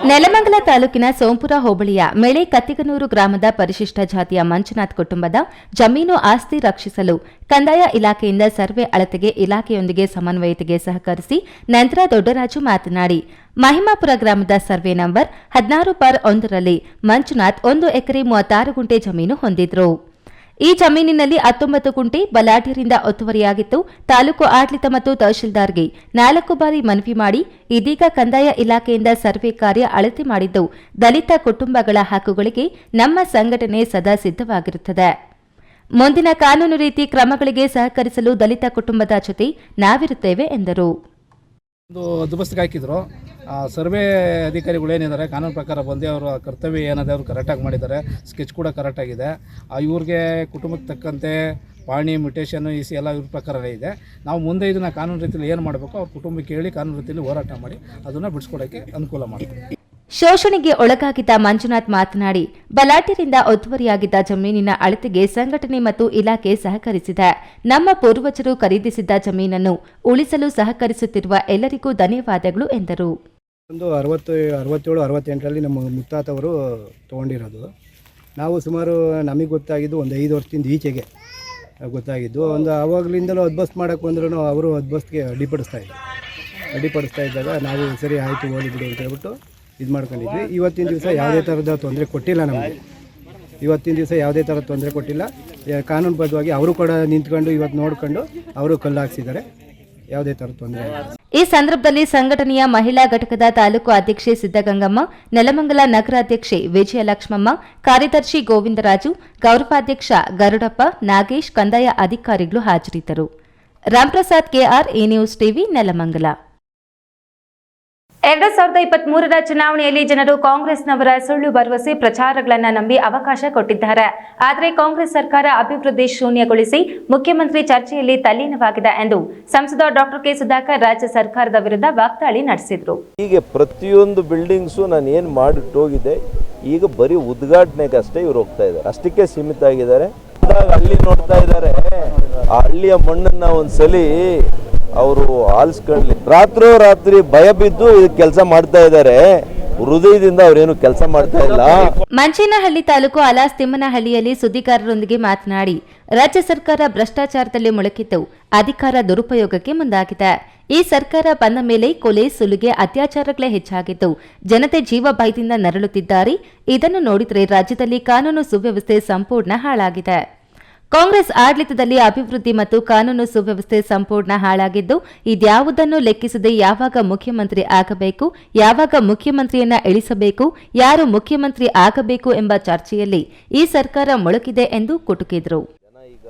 ನೆಲಮಂಗಲ ತಾಲೂಕಿನ ಸೋಂಪುರ ಹೋಬಳಿಯ ಮೆಳೆ ಕತ್ತಿಗನೂರು ಗ್ರಾಮದ ಪರಿಶಿಷ್ಟ ಜಾತಿಯ ಮಂಜುನಾಥ್ ಕುಟುಂಬದ ಜಮೀನು ಆಸ್ತಿ ರಕ್ಷಿಸಲು ಕಂದಾಯ ಇಲಾಖೆಯಿಂದ ಸರ್ವೆ ಅಳತೆಗೆ ಇಲಾಖೆಯೊಂದಿಗೆ ಸಮನ್ವಯತೆಗೆ ಸಹಕರಿಸಿ ನಂತರ ದೊಡ್ಡರಾಜು ಮಾತನಾಡಿ, ಮಹಿಮಾಪುರ ಗ್ರಾಮದ ಸರ್ವೆ ನಂಬರ್ 16/1ರಲ್ಲಿ ಮಂಜುನಾಥ್ 1 ಎಕರೆ 36 ಗುಂಟೆ ಜಮೀನು ಹೊಂದಿದ್ರು. ಈ ಜಮೀನಿನಲ್ಲಿ 19 ಗುಂಟೆ ಬಲಾಢ್ಯರಿಂದ ಒತ್ತುವರಿಯಾಗಿತ್ತು. ತಾಲೂಕು ಆಡಳಿತ ಮತ್ತು ತಹಶೀಲ್ದಾರ್ಗೆ 4 ಬಾರಿ ಮನವಿ ಮಾಡಿ ಇದೀಗ ಕಂದಾಯ ಇಲಾಖೆಯಿಂದ ಸರ್ವೆ ಕಾರ್ಯ ಅಳತೆ ಮಾಡಿದ್ದು ದಲಿತ ಕುಟುಂಬಗಳ ಹಕ್ಕುಗಳಿಗೆ ನಮ್ಮ ಸಂಘಟನೆ ಸದಾ ಸಿದ್ಧವಾಗಿರುತ್ತದೆ. ಮುಂದಿನ ಕಾನೂನು ರೀತಿ ಕ್ರಮಗಳಿಗೆ ಸಹಕರಿಸಲು ದಲಿತ ಕುಟುಂಬದ ಜೊತೆ ನಾವಿರುತ್ತೇವೆ ಎಂದರು. ಹಾಕಿದ್ರು ಸರ್ವೆ ಅಧಿಕಾರಿಗಳು ಏನಿದ್ದಾರೆ ಕಾನೂನು ಪ್ರಕಾರ ಬಂದು ಅವರ ಕರ್ತವ್ಯ ಏನಿದೆ ಅವರು ಕರೆಕ್ಟಾಗಿ ಮಾಡಿದ್ದಾರೆ. ಸ್ಕೆಚ್ ಕೂಡ ಕರೆಕ್ಟಾಗಿದೆ. ಇವ್ರಿಗೆ ಕುಟುಂಬಕ್ಕೆ ತಕ್ಕಂತೆ ಪಾಣಿ ಮ್ಯೂಟೇಷನ್ ಇಸಿ ಎಲ್ಲ ಇವ್ರ ಪ್ರಕಾರನೇ ಇದೆ. ನಾವು ಮುಂದೆ ಇದನ್ನು ಕಾನೂನು ರೀತಿಯಲ್ಲಿ ಏನು ಮಾಡಬೇಕು ಅವ್ರ ಕುಟುಂಬಕ್ಕೆ ಹೇಳಿ ಕಾನೂನು ರೀತಿಯಲ್ಲಿ ಹೋರಾಟ ಮಾಡಿ ಅದನ್ನು ಬಿಡಿಸ್ಕೊಡೋಕ್ಕೆ ಅನುಕೂಲ ಮಾಡ್ತೀವಿ. ಶೋಷಣೆಗೆ ಒಳಗಾಗಿದ್ದ ಮಂಜುನಾಥ್ ಮಾತನಾಡಿ, ಬಲಾಢ್ಯರಿಂದ ಒತ್ತುವರಿಯಾಗಿದ್ದ ಜಮೀನಿನ ಅಳತೆಗೆ ಸಂಘಟನೆ ಮತ್ತು ಇಲಾಖೆ ಸಹಕರಿಸಿದೆ. ನಮ್ಮ ಪೂರ್ವಜರು ಖರೀದಿಸಿದ್ದ ಜಮೀನನ್ನು ಉಳಿಸಲು ಸಹಕರಿಸುತ್ತಿರುವ ಎಲ್ಲರಿಗೂ ಧನ್ಯವಾದಗಳು ಎಂದರು. ಒಂದು 67-68ರಲ್ಲಿ ನಮ್ಮ ಮುತ್ತಾತವರು ತೊಗೊಂಡಿರೋದು. ನಾವು ಸುಮಾರು ನಮಗೆ ಗೊತ್ತಾಗಿದ್ದು ಒಂದು 5 ವರ್ಷದಿಂದ ಈಚೆಗೆ ಗೊತ್ತಾಗಿದ್ದು. ಒಂದು ಆವಾಗಲಿಂದಲೂ ಅದ್ಬಸ್ತ್ ಮಾಡೋಕ್ಕೆ ಬಂದ್ರೂ ಅವರು ಅದ್ಬಸ್ತ್ಗೆ ಅಡ್ಡಿಪಡಿಸ್ತಾ ಇದ್ದಾಗ ನಾವು ಸರಿ ಆಯಿತು ಹೋಗಿ ಬಿಡು ಅಂತ ಹೇಳ್ಬಿಟ್ಟು ಇದು ಮಾಡ್ಕೊಂಡಿದ್ವಿ. ಇವತ್ತಿನ ದಿವಸ ಯಾವುದೇ ಥರದ ತೊಂದರೆ ಕೊಟ್ಟಿಲ್ಲ. ನಮಗೆ ಇವತ್ತಿನ ದಿವಸ ಯಾವುದೇ ಥರದ ತೊಂದರೆ ಕೊಟ್ಟಿಲ್ಲ. ಕಾನೂನುಬದ್ಧವಾಗಿ ಅವರು ಕೂಡ ನಿಂತ್ಕೊಂಡು ಇವತ್ತು ನೋಡ್ಕೊಂಡು ಅವರು ಕಲ್ಲು ಹಾಕ್ಸಿದ್ದಾರೆ. ಯಾವುದೇ ಥರದ ತೊಂದರೆ ಇಲ್ಲ. ಈ ಸಂದರ್ಭದಲ್ಲಿ ಸಂಘಟನೆಯ ಮಹಿಳಾ ಘಟಕದ ತಾಲೂಕು ಅಧ್ಯಕ್ಷೆ ಸಿದ್ದಗಂಗಮ್ಮ, ನೆಲಮಂಗಲ ನಗರಾಧ್ಯಕ್ಷೆ ವಿಜಯಲಕ್ಷ್ಮಮ್ಮ, ಕಾರ್ಯದರ್ಶಿ ಗೋವಿಂದರಾಜು, ಗೌರವಾಧ್ಯಕ್ಷ ಗರುಡಪ್ಪ, ನಾಗೇಶ್, ಕಂದಾಯ ಅಧಿಕಾರಿಗಳು ಹಾಜರಿದ್ದರು. ರಾಮ್ಪ್ರಸಾದ್ ಕೆಆರ್, ಈ ನ್ಯೂಸ್ ಟಿವಿ, ನೆಲಮಂಗಲ. 2023ರ ಚುನಾವಣೆಯಲ್ಲಿ ಜನರು ಕಾಂಗ್ರೆಸ್ನವರ ಸುಳ್ಳು ಭರವಸೆ ಪ್ರಚಾರಗಳನ್ನು ನಂಬಿ ಅವಕಾಶ ಕೊಟ್ಟಿದ್ದಾರೆ. ಆದರೆ ಕಾಂಗ್ರೆಸ್ ಸರ್ಕಾರ ಅಭಿವೃದ್ಧಿ ಶೂನ್ಯಗೊಳಿಸಿ ಮುಖ್ಯಮಂತ್ರಿ ಚರ್ಚೆಯಲ್ಲಿ ತಲ್ಲೀನವಾಗಿದೆ ಎಂದು ಸಂಸದ ಡಾಕ್ಟರ್ ಕೆ ಸುಧಾಕರ್ ರಾಜ್ಯ ಸರ್ಕಾರದ ವಿರುದ್ಧ ವಾಗ್ದಾಳಿ ನಡೆಸಿದರು. ಹೀಗೆ ಪ್ರತಿಯೊಂದು ಬಿಲ್ಡಿಂಗ್ಸು ನಾನು ಏನು ಮಾಡಿಟ್ಟು ಹೋಗಿದೆ, ಈಗ ಬರೀ ಉದ್ಘಾಟನೆಗೆ ಅಷ್ಟೇ ಇವ್ರು ಹೋಗ್ತಾ ಇದ್ದಾರೆ, ಅಷ್ಟಕ್ಕೆ ಸೀಮಿತ ಆಗಿದ್ದಾರೆ. ಹಳ್ಳಿ ನೋಡ್ತಾ ಇದ್ದಾರೆ, ಆ ಹಳ್ಳಿಯ ಮಣ್ಣನ್ನ ಒಂದ್ಸಲಿ ಅವರು ಆಲಿಸ್ಕೊಳ್ಳಿ. ರಾತ್ರಿ ಭಯ ಬಿದ್ದು ಕೆಲಸ ಮಾಡ್ತಾ ಇದ್ದಾರೆ. ಹೃದಯದಿಂದ ಅವರೇನು ಕೆಲಸ ಮಾಡ್ತಾ ಇಲ್ಲ. ಮಂಚೇನಹಳ್ಳಿ ತಾಲೂಕು ಅಲಾಸ್ ತಿಮ್ಮನಹಳ್ಳಿಯಲ್ಲಿ ಸುದ್ದಿಗಾರರೊಂದಿಗೆ ಮಾತನಾಡಿ, ರಾಜ್ಯ ಸರ್ಕಾರ ಭ್ರಷ್ಟಾಚಾರದಲ್ಲಿ ಮುಳುಗಿದ್ದು ಅಧಿಕಾರ ದುರುಪಯೋಗಕ್ಕೆ ಮುಂದಾಗಿದೆ. ಈ ಸರ್ಕಾರ ಬಂದ ಮೇಲೆ ಕೊಲೆ, ಸುಲಿಗೆ, ಅತ್ಯಾಚಾರಗಳೇ ಹೆಚ್ಚಾಗಿದ್ದು ಜನತೆ ಜೀವ ಭಯದಿಂದ ನರಳುತ್ತಿದ್ದಾರೆ. ಇದನ್ನು ನೋಡಿದರೆ ರಾಜ್ಯದಲ್ಲಿ ಕಾನೂನು ಸುವ್ಯವಸ್ಥೆ ಸಂಪೂರ್ಣ ಹಾಳಾಗಿದೆ. ಕಾಂಗ್ರೆಸ್ ಆಡಳಿತದಲ್ಲಿ ಅಭಿವೃದ್ಧಿ ಮತ್ತು ಕಾನೂನು ಸುವ್ಯವಸ್ಥೆ ಸಂಪೂರ್ಣ ಹಾಳಾಗಿದ್ದು ಇದ್ಯಾವುದನ್ನು ಲೆಕ್ಕಿಸದೆ ಯಾವಾಗ ಮುಖ್ಯಮಂತ್ರಿ ಆಗಬೇಕು, ಯಾವಾಗ ಮುಖ್ಯಮಂತ್ರಿಯನ್ನ ಇಳಿಸಬೇಕು, ಯಾರು ಮುಖ್ಯಮಂತ್ರಿ ಆಗಬೇಕು ಎಂಬ ಚರ್ಚೆಯಲ್ಲಿ ಈ ಸರ್ಕಾರ ಮುಳುಗಿದೆ ಎಂದು ಕುಟುಕಿದರು. ಈಗ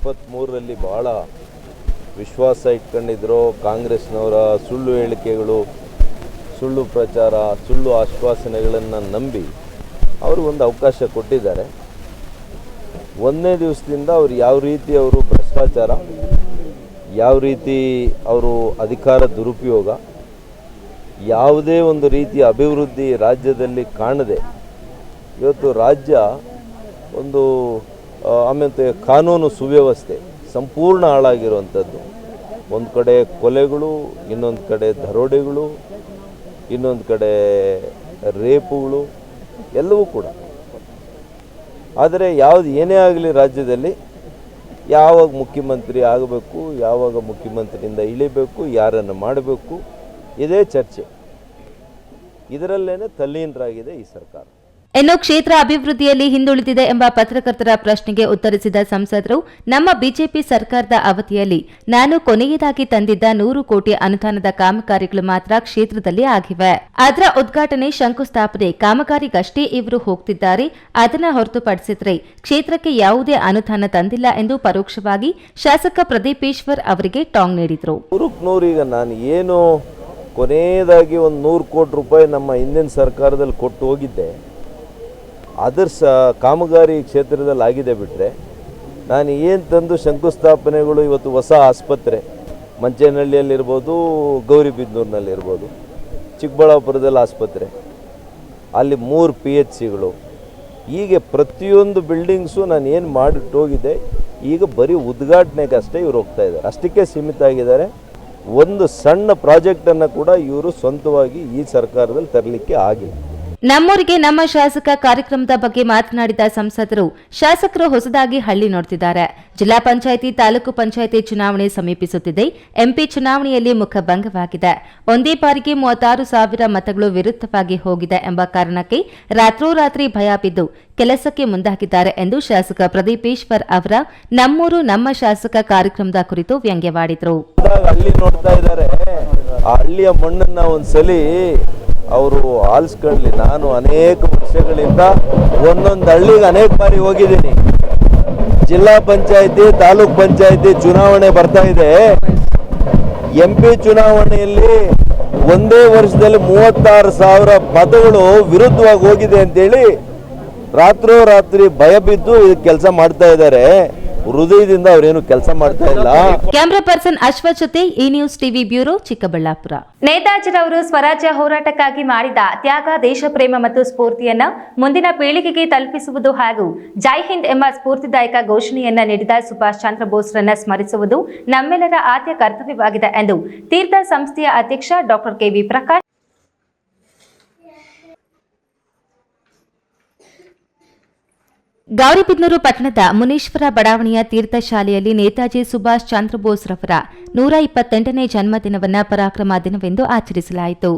23ರಲ್ಲಿ ಬಹಳ ವಿಶ್ವಾಸ ಇಟ್ಕೊಂಡಿದ್ರು. ಕಾಂಗ್ರೆಸ್ನವರ ಸುಳ್ಳು ಹೇಳಿಕೆಗಳು, ಸುಳ್ಳು ಪ್ರಚಾರ, ಸುಳ್ಳು ಆಶ್ವಾಸನೆಗಳನ್ನು ನಂಬಿ ಅವರು ಒಂದು ಅವಕಾಶ ಕೊಟ್ಟಿದ್ದಾರೆ. ಒಂದನೇ ದಿವಸದಿಂದ ಅವರು ಯಾವ ರೀತಿ ಅವರು ಭ್ರಷ್ಟಾಚಾರ, ಯಾವ ರೀತಿ ಅವರು ಅಧಿಕಾರ ದುರುಪಯೋಗ, ಯಾವುದೇ ಒಂದು ರೀತಿಯ ಅಭಿವೃದ್ಧಿ ರಾಜ್ಯದಲ್ಲಿ ಕಾಣದೆ ಇವತ್ತು ರಾಜ್ಯ ಒಂದು ಆಮೇಲೆ ಕಾನೂನು ಸುವ್ಯವಸ್ಥೆ ಸಂಪೂರ್ಣ ಹಾಳಾಗಿರುವಂಥದ್ದು. ಒಂದು ಕಡೆ ಕೊಲೆಗಳು, ಇನ್ನೊಂದು ಕಡೆ ದರೋಡೆಗಳು, ಇನ್ನೊಂದು ಕಡೆ ರೇಪುಗಳು ಎಲ್ಲವೂ ಕೂಡ. ಆದರೆ ಏನೇ ಆಗಲಿ ರಾಜ್ಯದಲ್ಲಿ ಯಾವಾಗ ಮುಖ್ಯಮಂತ್ರಿ ಆಗಬೇಕು, ಯಾವಾಗ ಮುಖ್ಯಮಂತ್ರಿಯಿಂದ ಇಳಿಬೇಕು, ಯಾರನ್ನು ಮಾಡಬೇಕು, ಇದೇ ಚರ್ಚೆ. ಇದರಲ್ಲೇನೆ ತಲ್ಲೀನರಾಗಿದೆ ಈ ಸರ್ಕಾರ. ಇನ್ನು ಕ್ಷೇತ್ರ ಅಭಿವೃದ್ಧಿಯಲ್ಲಿ ಹಿಂದುಳಿದಿದೆ ಎಂಬ ಪತ್ರಕರ್ತರ ಪ್ರಶ್ನೆಗೆ ಉತ್ತರಿಸಿದ ಸಂಸದರು, ನಮ್ಮ ಬಿಜೆಪಿ ಸರ್ಕಾರದ ಅವಧಿಯಲ್ಲಿ ನಾನು ಕೊನೆಯದಾಗಿ ತಂದಿದ್ದ 100 ಕೋಟಿ ಅನುದಾನದ ಕಾಮಗಾರಿಗಳು ಮಾತ್ರ ಕ್ಷೇತ್ರದಲ್ಲಿ ಆಗಿವೆ. ಅದರ ಉದ್ಘಾಟನೆ, ಶಂಕುಸ್ಥಾಪನೆ ಕಾಮಗಾರಿಗಷ್ಟೇ ಇವರು ಹೋಗ್ತಿದ್ದಾರೆ. ಅದನ್ನ ಹೊರತುಪಡಿಸಿದ್ರೆ ಕ್ಷೇತ್ರಕ್ಕೆ ಯಾವುದೇ ಅನುದಾನ ತಂದಿಲ್ಲ ಎಂದು ಪರೋಕ್ಷವಾಗಿ ಶಾಸಕ ಪ್ರದೀಪೇಶ್ವರ್ ಅವರಿಗೆ ಟಾಂಗ್ ನೀಡಿದರು. ಈಗ ನಾನು ಏನು ಕೊನೆಯದಾಗಿ ಒಂದು 100 ಕೋಟಿ ರೂಪಾಯಿ ನಮ್ಮ ಹಿಂದಿನ ಸರ್ಕಾರದಲ್ಲಿ ಕೊಟ್ಟು ಹೋಗಿದ್ದೆ, ಅದರ ಕಾಮಗಾರಿ ಕ್ಷೇತ್ರದಲ್ಲಿ ಆಗಿದೆ ಬಿಟ್ಟರೆ ನಾನು ಏನು ತಂದು ಶಂಕುಸ್ಥಾಪನೆಗಳು, ಇವತ್ತು ಹೊಸ ಆಸ್ಪತ್ರೆ ಮಂಚೇನಹಳ್ಳಿಯಲ್ಲಿರ್ಬೋದು, ಗೌರಿಬಿದನೂರಿನಲ್ಲಿರ್ಬೋದು, ಚಿಕ್ಕಬಳ್ಳಾಪುರದಲ್ಲಿ ಆಸ್ಪತ್ರೆ, ಅಲ್ಲಿ 3 PHCಗಳು, ಹೀಗೆ ಪ್ರತಿಯೊಂದು ಬಿಲ್ಡಿಂಗ್ಸು ನಾನು ಏನು ಮಾಡಿಟ್ಟು ಹೋಗಿದ್ದೆ, ಈಗ ಬರೀ ಉದ್ಘಾಟನೆಗಷ್ಟೇ ಇವರು ಹೋಗ್ತಾ ಇದ್ದಾರೆ, ಅಷ್ಟಕ್ಕೆ ಸೀಮಿತ ಆಗಿದ್ದಾರೆ. ಒಂದು ಸಣ್ಣ ಪ್ರಾಜೆಕ್ಟನ್ನು ಕೂಡ ಇವರು ಸ್ವಂತವಾಗಿ ಈ ಸರ್ಕಾರದಲ್ಲಿ ತರಲಿಕ್ಕೆ ಆಗಿಲ್ಲ. ನಮ್ಮೂರಿಗೆ ನಮ್ಮ ಶಾಸಕ ಕಾರ್ಯಕ್ರಮದ ಬಗ್ಗೆ ಮಾತನಾಡಿದ ಸಂಸದರು, ಶಾಸಕರು ಹೊಸದಾಗಿ ಹಳ್ಳಿ ನೋಡ್ತಿದ್ದಾರೆ. ಜಿಲ್ಲಾ ಪಂಚಾಯಿತಿ, ತಾಲೂಕು ಪಂಚಾಯಿತಿ ಚುನಾವಣೆ ಸಮೀಪಿಸುತ್ತಿದೆ. ಎಂಪಿ ಚುನಾವಣೆಯಲ್ಲಿ ಮುಖಭಂಗವಾಗಿದೆ. ಒಂದೇ ಬಾರಿಗೆ 36,000 ಮತಗಳು ವಿರುದ್ಧವಾಗಿ ಹೋಗಿದೆ ಎಂಬ ಕಾರಣಕ್ಕೆ ರಾತ್ರೋರಾತ್ರಿ ಭಯ ಬಿದ್ದು ಕೆಲಸಕ್ಕೆ ಮುಂದಾಗಿದ್ದಾರೆ ಎಂದು ಶಾಸಕ ಪ್ರದೀಪೇಶ್ವರ್ ಅವರ ನಮ್ಮೂರು ನಮ್ಮ ಶಾಸಕ ಕಾರ್ಯಕ್ರಮದ ಕುರಿತು ವ್ಯಂಗ್ಯವಾಡಿದರು. ಹಳ್ಳಿ ನೋಡ್ತಾ ಇದ್ದಾರೆ, ಆ ಹಳ್ಳಿಯ ಮಣ್ಣನ್ನ ಒಂದ್ಸಲಿ ಅವರು ಆಲಿಸ್ಕೊಳ್ಳಿ. ನಾನು ಅನೇಕ ವರ್ಷಗಳಿಂದ ಒಂದೊಂದು ಹಳ್ಳಿಗೆ ಅನೇಕ ಬಾರಿ ಹೋಗಿದ್ದೀನಿ. ಜಿಲ್ಲಾ ಪಂಚಾಯಿತಿ, ತಾಲೂಕ್ ಪಂಚಾಯಿತಿ ಚುನಾವಣೆ ಬರ್ತಾ ಇದೆ. MP ಚುನಾವಣೆಯಲ್ಲಿ ಒಂದೇ ವರ್ಷದಲ್ಲಿ 36,000 ಮತಗಳು ವಿರುದ್ಧವಾಗಿ ಹೋಗಿದೆ ಅಂತೇಳಿ ರಾತ್ರೋರಾತ್ರಿ ಭಯ ಬಿದ್ದು ಕೆಲಸ ಮಾಡ್ತಾ ಇದ್ದಾರೆ. ಹೃದಯದಿಂದ ಅವರೇನು ಕೆಲಸ ಮಾಡ್ತಾ ಇಲ್ಲ. ಕ್ಯಾಮರಾ ಪರ್ಸನ್ ಅಶ್ವಥ್ ಜೊತೆ ಈ ನ್ಯೂಸ್ ಟಿವಿ ಬ್ಯೂರೋ, ಚಿಕ್ಕಬಳ್ಳಾಪುರ. ನೇತಾಜಿರವರು ಸ್ವರಾಜ್ಯ ಹೋರಾಟಕ್ಕಾಗಿ ಮಾಡಿದ ತ್ಯಾಗ, ದೇಶ ಪ್ರೇಮ ಮತ್ತು ಸ್ಫೂರ್ತಿಯನ್ನ ಮುಂದಿನ ಪೀಳಿಗೆಗೆ ತಲುಪಿಸುವುದು ಹಾಗೂ ಜೈ ಹಿಂದ್ ಎಂಬ ಸ್ಫೂರ್ತಿದಾಯಕ ಘೋಷಣೆಯನ್ನ ನೀಡಿದ ಸುಭಾಷ್ ಚಂದ್ರ ಬೋಸ್ರನ್ನ ಸ್ಮರಿಸುವುದು ನಮ್ಮೆಲ್ಲರ ಆದ್ಯ ಕರ್ತವ್ಯವಾಗಿದೆ ಎಂದು ತೀರ್ಥ ಸಂಸ್ಥೆಯ ಅಧ್ಯಕ್ಷ ಡಾಕ್ಟರ್ KV ಪ್ರಕಾಶ್ ಗೌರಿಬಿದನೂರು ಪಟ್ಟಣದ ಮುನೀಶ್ವರ ಬಡಾವಣೆಯ ತೀರ್ಥ ಶಾಲೆಯಲ್ಲಿ ನೇತಾಜಿ ಸುಭಾಷ್ ಚಂದ್ರ ಬೋಸ್ ರವರ 128ನೇ ಜನ್ಮದಿನವನ್ನು ಪರಾಕ್ರಮ ದಿನವೆಂದು ಆಚರಿಸಲಾಯಿತು.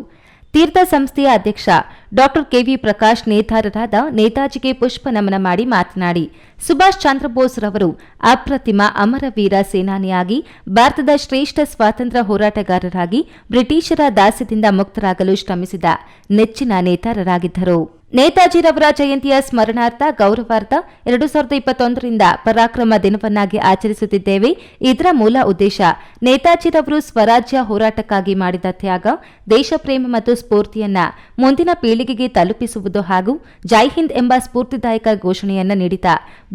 ತೀರ್ಥ ಸಂಸ್ಥೆಯ ಅಧ್ಯಕ್ಷ ಡಾಕ್ಟರ್ KV ಪ್ರಕಾಶ್ ನೇತಾರರಾದ ನೇತಾಜಿಗೆ ಪುಷ್ಪ ನಮನ ಮಾಡಿ ಮಾತನಾಡಿ, ಸುಭಾಷ್ ಚಂದ್ರ ಬೋಸ್ ರವರು ಅಪ್ರತಿಮ ಅಮರವೀರ ಸೇನಾನಿಯಾಗಿ ಭಾರತದ ಶ್ರೇಷ್ಠ ಸ್ವಾತಂತ್ರ್ಯ ಹೋರಾಟಗಾರರಾಗಿ ಬ್ರಿಟಿಷರ ದಾಸ್ಯದಿಂದ ಮುಕ್ತರಾಗಲು ಶ್ರಮಿಸಿದ ನೆಚ್ಚಿನ ನೇತಾರರಾಗಿದ್ದರು. ನೇತಾಜಿರವರ ಜಯಂತಿಯ ಸ್ಮರಣಾರ್ಥ ಗೌರವಾರ್ಥ 2021ರಿಂದ ಪರಾಕ್ರಮ ದಿನವನ್ನಾಗಿ ಆಚರಿಸುತ್ತಿದ್ದೇವೆ. ಇದರ ಮೂಲ ಉದ್ದೇಶ ನೇತಾಜಿರವರು ಸ್ವರಾಜ್ಯ ಹೋರಾಟಕ್ಕಾಗಿ ಮಾಡಿದ ತ್ಯಾಗ, ದೇಶಪ್ರೇಮ ಮತ್ತು ಸ್ಫೂರ್ತಿಯನ್ನ ಮುಂದಿನ ಪೀಳಿಗೆಗೆ ತಲುಪಿಸುವುದು ಹಾಗೂ ಜೈ ಹಿಂದ್ ಎಂಬ ಸ್ಫೂರ್ತಿದಾಯಕ ಘೋಷಣೆಯನ್ನ ನೀಡಿದ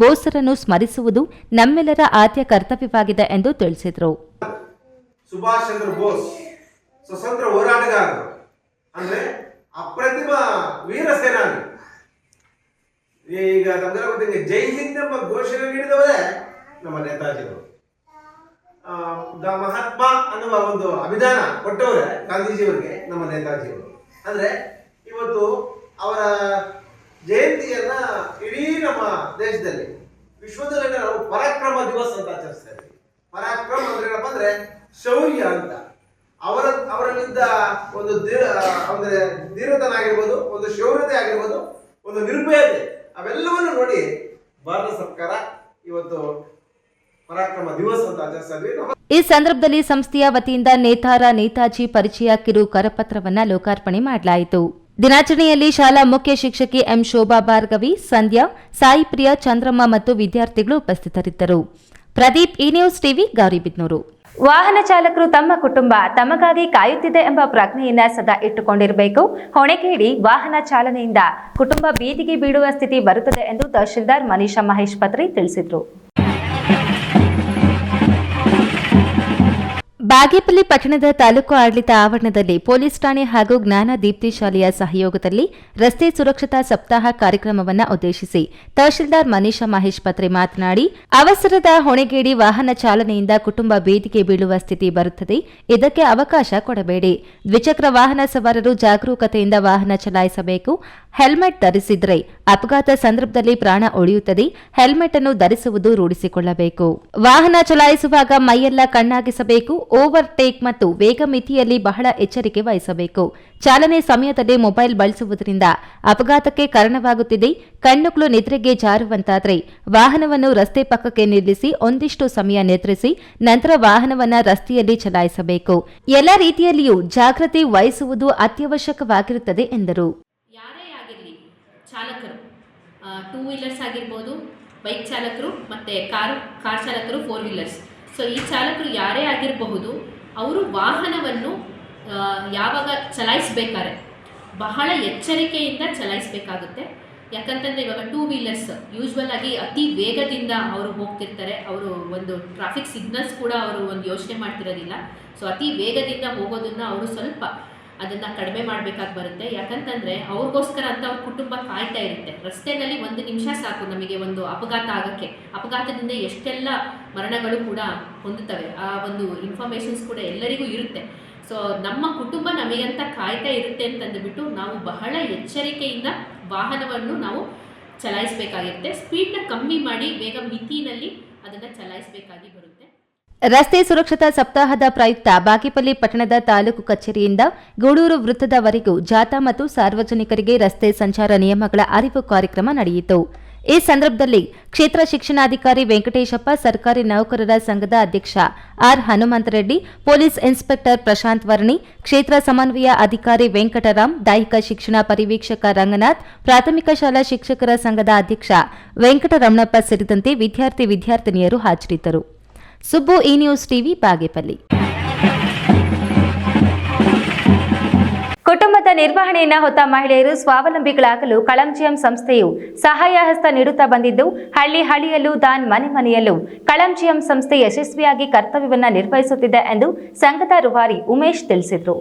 ಬೋಸರನ್ನು ಸ್ಮರಿಸುವುದು ನಮ್ಮೆಲ್ಲರ ಆದ್ಯ ಕರ್ತವ್ಯವಾಗಿದೆ ಎಂದು ತಿಳಿಸಿದರು. ಸುಭಾಷ್ ಚಂದ್ರ ಬೋಸ್ ಸ್ವತಂತ್ರ ಹೋರಾಟಗಾರರು, ಅಂದ್ರೆ ಅಪ್ರತಿಮ ವೀರ ಸೇನಾನಿ. ಈಗ ನಮ್ಗೆಲ್ಲ ಗೊತ್ತಿದೆ, ಜೈ ಹಿಂದ್ ಎಂಬ ಘೋಷಣೆ ನೀಡಿದವರೇ ನಮ್ಮ ನೇತಾಜಿಗಳು. ದ ಮಹಾತ್ಮ ಅನ್ನುವ ಒಂದು ಅಭಿಧಾನ ಕೊಟ್ಟವರೇ ಗಾಂಧೀಜಿಯವರಿಗೆ ನಮ್ಮ ನೇತಾಜಿಗಳು. ಅಂದ್ರೆ ಇವತ್ತು ಅವರ ಜಯಂತಿಯನ್ನ ಇಡೀ ನಮ್ಮ ದೇಶದಲ್ಲಿ, ವಿಶ್ವದಲ್ಲಿ ನಾವು ಪರಾಕ್ರಮ ದಿವಸ ಅಂತ ಆಚರಿಸ್ತಾ ಇದ್ದೀವಿ. ಪರಾಕ್ರಮ ಅಂದ್ರೆ ಏನಪ್ಪ ಅಂದ್ರೆ ಶೌರ್ಯ ಅಂತ. ಅವರಲ್ಲಿದ್ದ ಒಂದು ಅಂದ್ರೆ ಧೀರತನ ಆಗಿರ್ಬೋದು, ಒಂದು ಶೌರ್ಯತೆ ಆಗಿರ್ಬೋದು, ಒಂದು ನಿರ್ಭಯತೆ, ಅವೆಲ್ಲವನ್ನು ನೋಡಿ ಭಾರತ ಸರ್ಕಾರ ಇವತ್ತು ಪರಾಕ್ರಮ ದಿವಸ ಅಂತ ಆಚರಿಸ್ತಾ ಇದ್ವಿ. ಈ ಸಂದರ್ಭದಲ್ಲಿ ಸಂಸ್ಥೆಯ ವತಿಯಿಂದ ನೇತಾಜಿ ಪರಿಚಯ ಕಿರು ಕರಪತ್ರವನ್ನ ಲೋಕಾರ್ಪಣೆ ಮಾಡಲಾಯಿತು. ದಿನಾಚರಣೆಯಲ್ಲಿ ಶಾಲಾ ಮುಖ್ಯ ಶಿಕ್ಷಕಿ ಎಂ ಶೋಭಾ ಭಾರ್ಗವಿ, ಸಂಧ್ಯಾ, ಸಾಯಿ ಪ್ರಿಯಾ, ಚಂದ್ರಮ್ಮ ಮತ್ತು ವಿದ್ಯಾರ್ಥಿಗಳು ಉಪಸ್ಥಿತರಿದ್ದರು. ಪ್ರದೀಪ್, ಈ ನ್ಯೂಸ್ ಟಿವಿ, ಗೌರಿಬಿದನೂರು. ವಾಹನ ಚಾಲಕರು ತಮ್ಮ ಕುಟುಂಬ ತಮಗಾಗಿ ಕಾಯುತ್ತಿದೆ ಎಂಬ ಪ್ರಜ್ಞೆಯನ್ನ ಸದಾ ಇಟ್ಟುಕೊಂಡಿರಬೇಕು. ಹೊಣೆಗೇಡಿ ವಾಹನ ಚಾಲನೆಯಿಂದ ಕುಟುಂಬ ಬೀದಿಗೆ ಬೀಳುವ ಸ್ಥಿತಿ ಬರುತ್ತದೆ ಎಂದು ತಹಶೀಲ್ದಾರ್ ಮನೀಷಾ ಮಹೇಶ್ ಪತ್ರಿ ತಿಳಿಸಿದರು. ಬಾಗೇಪಲ್ಲಿ ಪಟ್ಟಣದ ತಾಲೂಕು ಆಡಳಿತ ಆವರಣದಲ್ಲಿ ಪೊಲೀಸ್ ಠಾಣೆ ಹಾಗೂ ಜ್ಞಾನ ದೀಪ್ತಿ ಶಾಲೆಯ ಸಹಯೋಗದಲ್ಲಿ ರಸ್ತೆ ಸುರಕ್ಷತಾ ಸಪ್ತಾಹ ಕಾರ್ಯಕ್ರಮವನ್ನು ಉದ್ದೇಶಿಸಿ ತಹಶೀಲ್ದಾರ್ ಮನೀಷಾ ಮಹೇಶ್ ಪತ್ರೆ ಮಾತನಾಡಿ, ಅವಸರದ ಹೊಣೆಗೇಡಿ ವಾಹನ ಚಾಲನೆಯಿಂದ ಕುಟುಂಬ ಬೀದಿಗೆ ಬೀಳುವ ಸ್ಥಿತಿ ಬರುತ್ತದೆ. ಇದಕ್ಕೆ ಅವಕಾಶ ಕೊಡಬೇಡಿ. ದ್ವಿಚಕ್ರ ವಾಹನ ಸವಾರರು ಜಾಗರೂಕತೆಯಿಂದ ವಾಹನ ಚಲಾಯಿಸಬೇಕು. ಹೆಲ್ಮೆಟ್ ಧರಿಸಿದ್ರೆ ಅಪಘಾತ ಸಂದರ್ಭದಲ್ಲಿ ಪ್ರಾಣ ಉಳಿಯುತ್ತದೆ. ಹೆಲ್ಮೆಟ್ ಅನ್ನು ಧರಿಸುವುದು ರೂಢಿಸಿಕೊಳ್ಳಬೇಕು. ವಾಹನ ಚಲಾಯಿಸುವಾಗ ಮೈಯೆಲ್ಲ ಕಣ್ಣಾಗಿಸಬೇಕು. ಓವರ್ಟೇಕ್ ಮತ್ತು ವೇಗ ಮಿತಿಯಲ್ಲಿ ಬಹಳ ಎಚ್ಚರಿಕೆ ವಹಿಸಬೇಕು. ಚಾಲನೆ ಸಮಯದಲ್ಲಿ ಮೊಬೈಲ್ ಬಳಸುವುದರಿಂದ ಅಪಘಾತಕ್ಕೆ ಕಾರಣವಾಗುತ್ತಿದೆ. ಕಣ್ಣುಗಳು ನಿದ್ರೆಗೆ ಜಾರುವಂತಾದರೆ ವಾಹನವನ್ನು ರಸ್ತೆ ಪಕ್ಕಕ್ಕೆ ನಿಲ್ಲಿಸಿ ಒಂದಿಷ್ಟು ಸಮಯ ನಿದ್ರಿಸಿ ನಂತರ ವಾಹನವನ್ನು ರಸ್ತೆಯಲ್ಲಿ ಚಲಾಯಿಸಬೇಕು. ಎಲ್ಲ ರೀತಿಯಲ್ಲಿಯೂ ಜಾಗೃತಿ ವಹಿಸುವುದು ಅತ್ಯವಶ್ಯಕವಾಗಿರುತ್ತದೆ ಎಂದರು. ಚಾಲಕರು, ಟೂ ವೀಲರ್ಸ್ ಆಗಿರ್ಬೋದು, ಬೈಕ್ ಚಾಲಕರು ಮತ್ತು ಕಾರ್ ಚಾಲಕರು, ಫೋರ್ ವೀಲರ್ಸ್. ಸೊ ಈ ಚಾಲಕರು ಯಾರೇ ಆಗಿರಬಹುದು, ಅವರು ವಾಹನವನ್ನು ಯಾವಾಗ ಚಲಾಯಿಸಬೇಕಾದ್ರೆ ಬಹಳ ಎಚ್ಚರಿಕೆಯಿಂದ ಚಲಾಯಿಸಬೇಕಾಗುತ್ತೆ. ಯಾಕಂತಂದರೆ ಇವಾಗ ಟೂ ವೀಲರ್ಸ್ ಯೂಶ್ವಲ್ ಆಗಿ ಅತಿ ವೇಗದಿಂದ ಅವರು ಹೋಗ್ತಿರ್ತಾರೆ. ಅವರು ಒಂದು ಟ್ರಾಫಿಕ್ ಸಿಗ್ನಲ್ಸ್ ಕೂಡ ಅವರು ಒಂದು ಯೋಚನೆ ಮಾಡ್ತಿರೋದಿಲ್ಲ. ಸೊ ಅತಿ ವೇಗದಿಂದ ಹೋಗೋದನ್ನು ಅವರು ಸ್ವಲ್ಪ ಅದನ್ನು ಕಡಿಮೆ ಮಾಡಬೇಕಾಗಿ ಬರುತ್ತೆ. ಯಾಕಂತಂದರೆ ಅವ್ರಿಗೋಸ್ಕರ ಅಂತ ಅವ್ರ ಕುಟುಂಬ ಕಾಯ್ತಾ ಇರುತ್ತೆ. ರಸ್ತೆಯಲ್ಲಿ 1 ನಿಮಿಷ ಸಾಕು ನಮಗೆ ಒಂದು ಅಪಘಾತ ಆಗೋಕ್ಕೆ. ಅಪಘಾತದಿಂದ ಎಷ್ಟೆಲ್ಲ ಮರಣಗಳು ಕೂಡ ಹೊಂದುತ್ತವೆ. ಆ ಒಂದು ಇನ್ಫಾರ್ಮೇಷನ್ಸ್ ಕೂಡ ಎಲ್ಲರಿಗೂ ಇರುತ್ತೆ. ಸೊ ನಮ್ಮ ಕುಟುಂಬ ನಮಗಂತ ಕಾಯ್ತಾ ಇರುತ್ತೆ ಅಂತಂದುಬಿಟ್ಟು ನಾವು ಬಹಳ ಎಚ್ಚರಿಕೆಯಿಂದ ವಾಹನವನ್ನು ನಾವು ಚಲಾಯಿಸಬೇಕಾಗಿರುತ್ತೆ. ಸ್ಪೀಡ್ನ ಕಮ್ಮಿ ಮಾಡಿ ವೇಗ ಮಿತಿನಲ್ಲಿ ಅದನ್ನು ಚಲಾಯಿಸಬೇಕಾಗಿ ಬರುತ್ತೆ. ರಸ್ತೆ ಸುರಕ್ಷತಾ ಸಪ್ತಾಹದ ಪ್ರಯುಕ್ತ ಬಾಗೇಪಲ್ಲಿ ಪಟ್ಟಣದ ತಾಲೂಕು ಕಚೇರಿಯಿಂದ ಗೂಡೂರು ವೃತ್ತದವರೆಗೂ ಜಾಥಾ ಮತ್ತು ಸಾರ್ವಜನಿಕರಿಗೆ ರಸ್ತೆ ಸಂಚಾರ ನಿಯಮಗಳ ಅರಿವು ಕಾರ್ಯಕ್ರಮ ನಡೆಯಿತು. ಈ ಸಂದರ್ಭದಲ್ಲಿ ಕ್ಷೇತ್ರ ಶಿಕ್ಷಣಾಧಿಕಾರಿ ವೆಂಕಟೇಶಪ್ಪ, ಸರ್ಕಾರಿ ನೌಕರರ ಸಂಘದ ಅಧ್ಯಕ್ಷ R Hanumanthareddy, police inspector Prashanth Varni, ಕ್ಷೇತ್ರ ಸಮನ್ವಯ ಅಧಿಕಾರಿ ವೆಂಕಟರಾಮ್, ದೈಹಿಕ ಶಿಕ್ಷಣ ಪರಿವೀಕ್ಷಕ ರಂಗನಾಥ್, ಪ್ರಾಥಮಿಕ ಶಾಲಾ ಶಿಕ್ಷಕರ ಸಂಘದ ಅಧ್ಯಕ್ಷ ವೆಂಕಟರಮಣಪ್ಪ ಸೇರಿದಂತೆ ವಿದ್ಯಾರ್ಥಿನಿಯರು ಹಾಜರಿದ್ದರು. ಸುಬ್ಬು, ಈ ನ್ಯೂಸ್ ಟಿವಿ, ಬಾಗೇಪಲ್ಲಿ. ಕುಟುಂಬದ ನಿರ್ವಹಣೆಯನ್ನು ಹೊತ್ತ ಮಹಿಳೆಯರು ಸ್ವಾವಲಂಬಿಗಳಾಗಲು ಕಳಂಜಿಯಂ ಸಂಸ್ಥೆಯು ಸಹಾಯ ಹಸ್ತ ನೀಡುತ್ತಾ ಬಂದಿದ್ದು, ಹಳ್ಳಿಯಲ್ಲೂ ಮನೆಯಲ್ಲೂ ಕಳಂಜಿಯಂ ಸಂಸ್ಥೆ ಯಶಸ್ವಿಯಾಗಿ ಕರ್ತವ್ಯವನ್ನು ನಿರ್ವಹಿಸುತ್ತಿದೆ ಎಂದು ಸಂಘದ ರೂವಾರಿ ಉಮೇಶ್ ತಿಳಿಸಿದರು.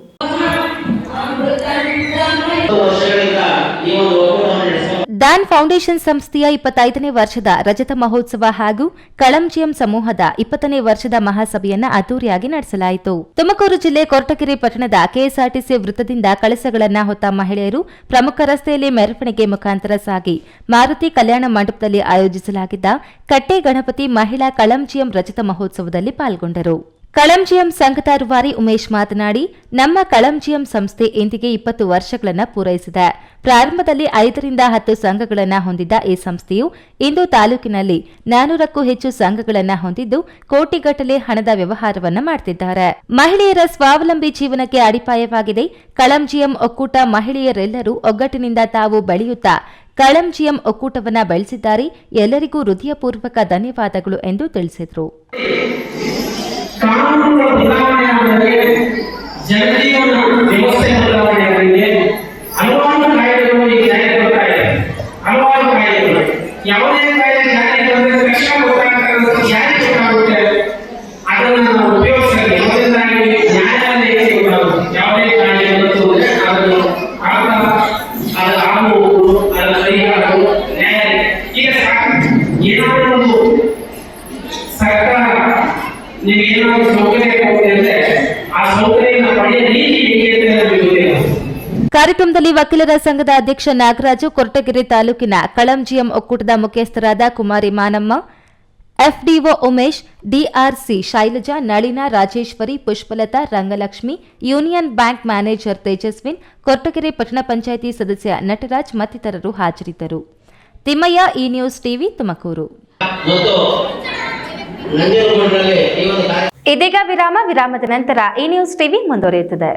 ದಾನ್ ಫೌಂಡೇಶನ್ ಸಂಸ್ಥೆಯ 25ನೇ ವರ್ಷದ ರಜತ ಮಹೋತ್ಸವ ಹಾಗೂ ಕಳಂಜಿಯಂ ಸಮೂಹದ 20ನೇ ವರ್ಷದ ಮಹಾಸಭೆಯನ್ನು ಅದ್ದೂರಿಯಾಗಿ ನಡೆಸಲಾಯಿತು. ತುಮಕೂರು ಜಿಲ್ಲೆ ಕೊರಟಗೆರೆ ಪಟ್ಟಣದ ಕೆಎಸ್ಆರ್ಟಿಸಿ ವೃತ್ತದಿಂದ ಕಳಸಗಳನ್ನು ಹೊತ್ತ ಮಹಿಳೆಯರು ಪ್ರಮುಖ ರಸ್ತೆಯಲ್ಲಿ ಮೆರವಣಿಗೆ ಮುಖಾಂತರ ಸಾಗಿ ಮಾರುತಿ ಕಲ್ಯಾಣ ಮಂಟಪದಲ್ಲಿ ಆಯೋಜಿಸಲಾಗಿದ್ದ ಕಟ್ಟೆ ಗಣಪತಿ ಮಹಿಳಾ ಕಳಂಜಿಯಂ ರಜತ ಮಹೋತ್ಸವದಲ್ಲಿ ಪಾಲ್ಗೊಂಡರು. ಕಳಂಜಿಯಂ ಸಂಘದ ರೂವಾರಿ ಉಮೇಶ್ ಮಾತನಾಡಿ, ನಮ್ಮ ಕಳಂಜಿಯಂ ಸಂಸ್ಥೆ ಇಂದಿಗೆ 20 ವರ್ಷಗಳನ್ನು ಪೂರೈಸಿದೆ. ಪ್ರಾರಂಭದಲ್ಲಿ 5 ರಿಂದ 10 ಸಂಘಗಳನ್ನು ಹೊಂದಿದ್ದ ಈ ಸಂಸ್ಥೆಯು ಇಂದು ತಾಲೂಕಿನಲ್ಲಿ 400ಕ್ಕೂ ಹೆಚ್ಚು ಸಂಘಗಳನ್ನು ಹೊಂದಿದ್ದು ಕೋಟಿಗಟ್ಟಲೆ ಹಣದ ವ್ಯವಹಾರವನ್ನು ಮಾಡುತ್ತಿದ್ದಾರೆ. ಮಹಿಳೆಯರ ಸ್ವಾವಲಂಬಿ ಜೀವನಕ್ಕೆ ಅಡಿಪಾಯವಾಗಿದೆ. ಕಳಂಜಿಯಂ ಒಕ್ಕೂಟ ಮಹಿಳೆಯರೆಲ್ಲರೂ ಒಗ್ಗಟ್ಟಿನಿಂದ ತಾವು ಬೆಳೆಯುತ್ತಾ ಕಳಂಜಿಯಂ ಒಕ್ಕೂಟವನ್ನು ಬೆಳೆಸಿದ್ದಾರೆ. ಎಲ್ಲರಿಗೂ ಹೃದಯಪೂರ್ವಕ ಧನ್ಯವಾದಗಳು ಎಂದು ತಿಳಿಸಿದರು. ಕಾನೂನುಗಳ ಬದಲಾವಣೆ ಜನಜೀವನ ವ್ಯವಸ್ಥೆ ಬದಲಾವಣೆಯಾಗಿದೆ. ಹಲವಾರು ಕಾಯ್ದೆಗಳು ಈ ಜಾರಿಗೆ ಬರ್ತಾ ಇದೆ. ಹಲವಾರು ಕಾಯ್ದೆಗಳು ಯಾವುದೇ ಕಾಯ್ದೆ ಜಾರಿಗೆ ಬಂದರೆ ತಕ್ಷಣ ಗೊತ್ತಾಗುತ್ತೆ, ಜಾರಿಗೆ ಗೊತ್ತಾಗುತ್ತೆ, ಅದನ್ನು ನಾವು ಉಪಯೋಗಿಸಬೇಕು. ಯಾವುದರಿಂದಾಗಿ ನ್ಯಾಯಾಲಯಕ್ಕೆ ಗೊತ್ತಾಗುತ್ತೆ. ಯಾವುದೇ ಕಾಯ್ದೆ ಬಂತು ಅಂದರೆ ಅದನ್ನು ಅದರ ಆಗುವುದು, ಅದರ ಪರಿಹಾರವು ನ್ಯಾಯಾಲಯ. ಈಗ ಏನಾದರೂ ಒಂದು ಸರ್ಕಾರ ನೀವೇನಾದರೂ ಸೌಕರ್ಯ ಕೊಡ್ತೀವಿ ಅಂದರೆ ಆ ಸೌಕರ್ಯವನ್ನು ಪಡೆಯ ರೀತಿ ಹೇಗೆ ಅಂತ ಗೊತ್ತಿಲ್ಲ. ಕಾರ್ಯಕ್ರಮದಲ್ಲಿ ವಕೀಲರ ಸಂಘದ ಅಧ್ಯಕ್ಷ ನಾಗರಾಜು, ಕೊರಟಗೆರೆ ತಾಲೂಕಿನ ಕಳಂಜಿಯಂ ಒಕ್ಕೂಟದ ಮುಖ್ಯಸ್ಥರಾದ Kumari Manamma, FDO Umesh, DRC Shailaja, Nalina, Rajeshwari, Pushpalatha, Rangalakshmi, union bank manager Tejaswin, Koratagere ಪಟ್ಟಣ ಪಂಚಾಯಿತಿ ಸದಸ್ಯ ನಟರಾಜ್ ಮತ್ತಿತರರು ಹಾಜರಿದ್ದರು. ತಿಮ್ಮಯ್ಯ, ಈ ನ್ಯೂಸ್ ಟಿವಿ, ತುಮಕೂರು. ಇದೀಗ ವಿರಾಮದ ನಂತರ ಈ ನ್ಯೂಸ್ ಟಿವಿ ಮುಂದುವರಿಯುತ್ತದೆ.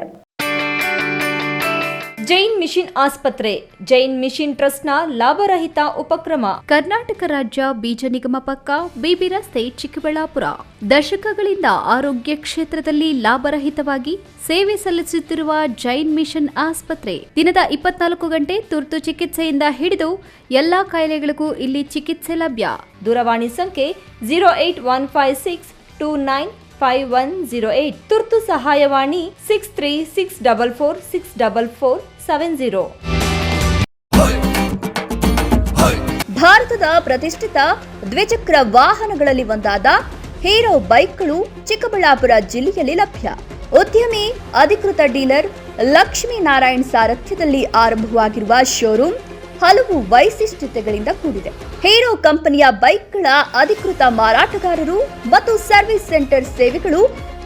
ಜೈನ್ ಮಿಷನ್ ಆಸ್ಪತ್ರೆ, ಜೈನ್ ಮಿಷನ್ ಟ್ರಸ್ಟ್ನ ಲಾಭರಹಿತ ಉಪಕ್ರಮ. ಕರ್ನಾಟಕ ರಾಜ್ಯ ಬೀಜ ನಿಗಮ ಪಕ್ಕ, ಬಿಬಿ ರಸ್ತೆ, ಚಿಕ್ಕಬಳ್ಳಾಪುರ. ದಶಕಗಳಿಂದ ಆರೋಗ್ಯ ಕ್ಷೇತ್ರದಲ್ಲಿ ಲಾಭರಹಿತವಾಗಿ ಸೇವೆ ಸಲ್ಲಿಸುತ್ತಿರುವ ಜೈನ್ ಮಿಷನ್ ಆಸ್ಪತ್ರೆ ದಿನದ 24 ಗಂಟೆ ತುರ್ತು ಚಿಕಿತ್ಸೆಯಿಂದ ಹಿಡಿದು ಎಲ್ಲಾ ಕಾಯಿಲೆಗಳಿಗೂ ಇಲ್ಲಿ ಚಿಕಿತ್ಸೆ ಲಭ್ಯ. ದೂರವಾಣಿ ಸಂಖ್ಯೆ 0815629 6108. ತುರ್ತು ಸಹಾಯವಾಣಿ 6364464470. ಭಾರತದ ಪ್ರತಿಷ್ಠಿತ ದ್ವಿಚಕ್ರ ವಾಹನಗಳಲ್ಲಿ ಒಂದಾದ ಹೀರೋ ಬೈಕ್ಗಳು ಚಿಕ್ಕಬಳ್ಳಾಪುರ ಜಿಲ್ಲೆಯಲ್ಲಿ ಲಭ್ಯ. ಉದ್ಯಮಿ ಅಧಿಕೃತ ಡೀಲರ್ ಲಕ್ಷ್ಮೀನಾರಾಯಣ್ ಸಾರಥ್ಯದಲ್ಲಿ ಆರಂಭವಾಗಿರುವ ಶೋರೂಮ್ ಹಲವು ವೈಶಿಷ್ಟ್ಯತೆಗಳಿಂದ ಕೂಡಿದೆ. ಹೀರೋ ಕಂಪನಿಯ ಬೈಕ್ಗಳ ಅಧಿಕೃತ ಮಾರಾಟಗಾರರು ಮತ್ತು ಸರ್ವಿಸ್ ಸೆಂಟರ್ ಸೇವೆಗಳು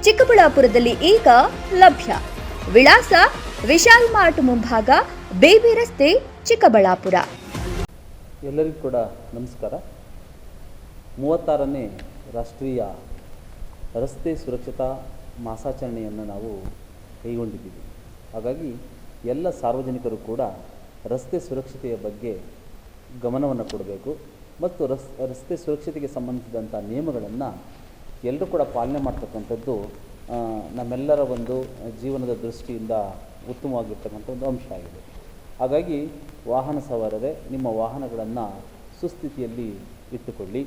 ಚಿಕ್ಕಬಳ್ಳಾಪುರದಲ್ಲಿ ಈಗ ಲಭ್ಯ. ವಿಳಾಸ ವಿಶಾಲ್ ಮಾರ್ಟ್ ಮುಂಭಾಗ, ಬೇಬಿ ರಸ್ತೆ, ಚಿಕ್ಕಬಳ್ಳಾಪುರ. ಎಲ್ಲರಿಗೂ ಕೂಡ ನಮಸ್ಕಾರ. 36ನೇ ರಾಷ್ಟ್ರೀಯ ರಸ್ತೆ ಸುರಕ್ಷತಾ ಮಾಸಾಚರಣೆಯನ್ನು ನಾವು ಕೈಗೊಂಡಿದ್ದೀವಿ. ಹಾಗಾಗಿ ಎಲ್ಲ ಸಾರ್ವಜನಿಕರು ಕೂಡ ರಸ್ತೆ ಸುರಕ್ಷತೆಯ ಬಗ್ಗೆ ಗಮನವನ್ನು ಕೊಡಬೇಕು ಮತ್ತು ರಸ್ತೆ ಸುರಕ್ಷತೆಗೆ ಸಂಬಂಧಿಸಿದಂಥ ನಿಯಮಗಳನ್ನು ಎಲ್ಲರೂ ಕೂಡ ಪಾಲನೆ ಮಾಡ್ತಕ್ಕಂಥದ್ದು ನಮ್ಮೆಲ್ಲರ ಒಂದು ಜೀವನದ ದೃಷ್ಟಿಯಿಂದ ಉತ್ತಮವಾಗಿರ್ತಕ್ಕಂಥ ಒಂದು ಅಂಶ ಆಗಿದೆ. ಹಾಗಾಗಿ ವಾಹನ ಸವಾರರೇ, ನಿಮ್ಮ ವಾಹನಗಳನ್ನು ಸುಸ್ಥಿತಿಯಲ್ಲಿ ಇಟ್ಟುಕೊಳ್ಳಿ.